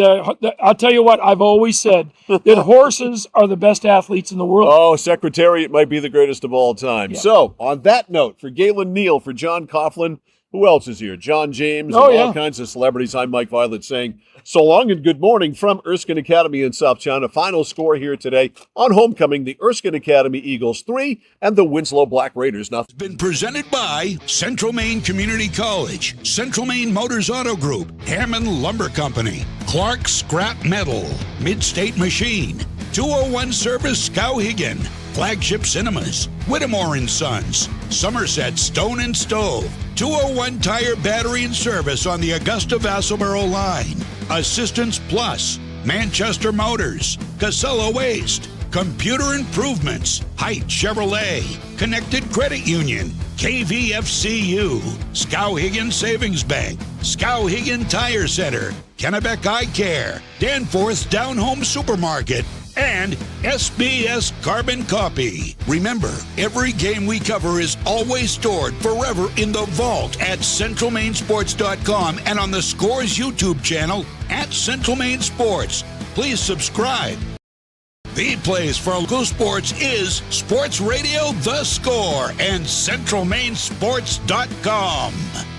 I'll tell you what, I've always said that horses are the best athletes in the world. Oh, Secretariat might be the greatest of all time. Yeah. So, on that note, for Galen Neal, for John Coughlin, who else is here? John James, and all kinds of celebrities. I'm Mike Violet saying so long and good morning from Erskine Academy in South China. Final score here today on homecoming, the Erskine Academy Eagles 3 and the Winslow Black Raiders. Now, Been presented by Central Maine Community College, Central Maine Motors Auto Group, Hammond Lumber Company, Clark Scrap Metal, Midstate Machine, 201 Service Skowhegan, Flagship Cinemas, Whittemore & Sons, Somerset Stone and Stove, 201 Tire Battery and Service on the Augusta-Vassalboro line, Assistance Plus, Manchester Motors, Casella Waste, Computer Improvements, Height Chevrolet, Connected Credit Union, KVFCU, Skowhegan Savings Bank, Skowhegan Tire Center, Kennebec Eye Care, Danforth Down Home Supermarket, and SBS Carbon Copy. Remember, every game we cover is always stored forever in the vault at CentralMaineSports.com and on the Scores YouTube channel at Central Maine Sports. Please subscribe. The place for local sports is Sports Radio The Score and CentralMaineSports.com.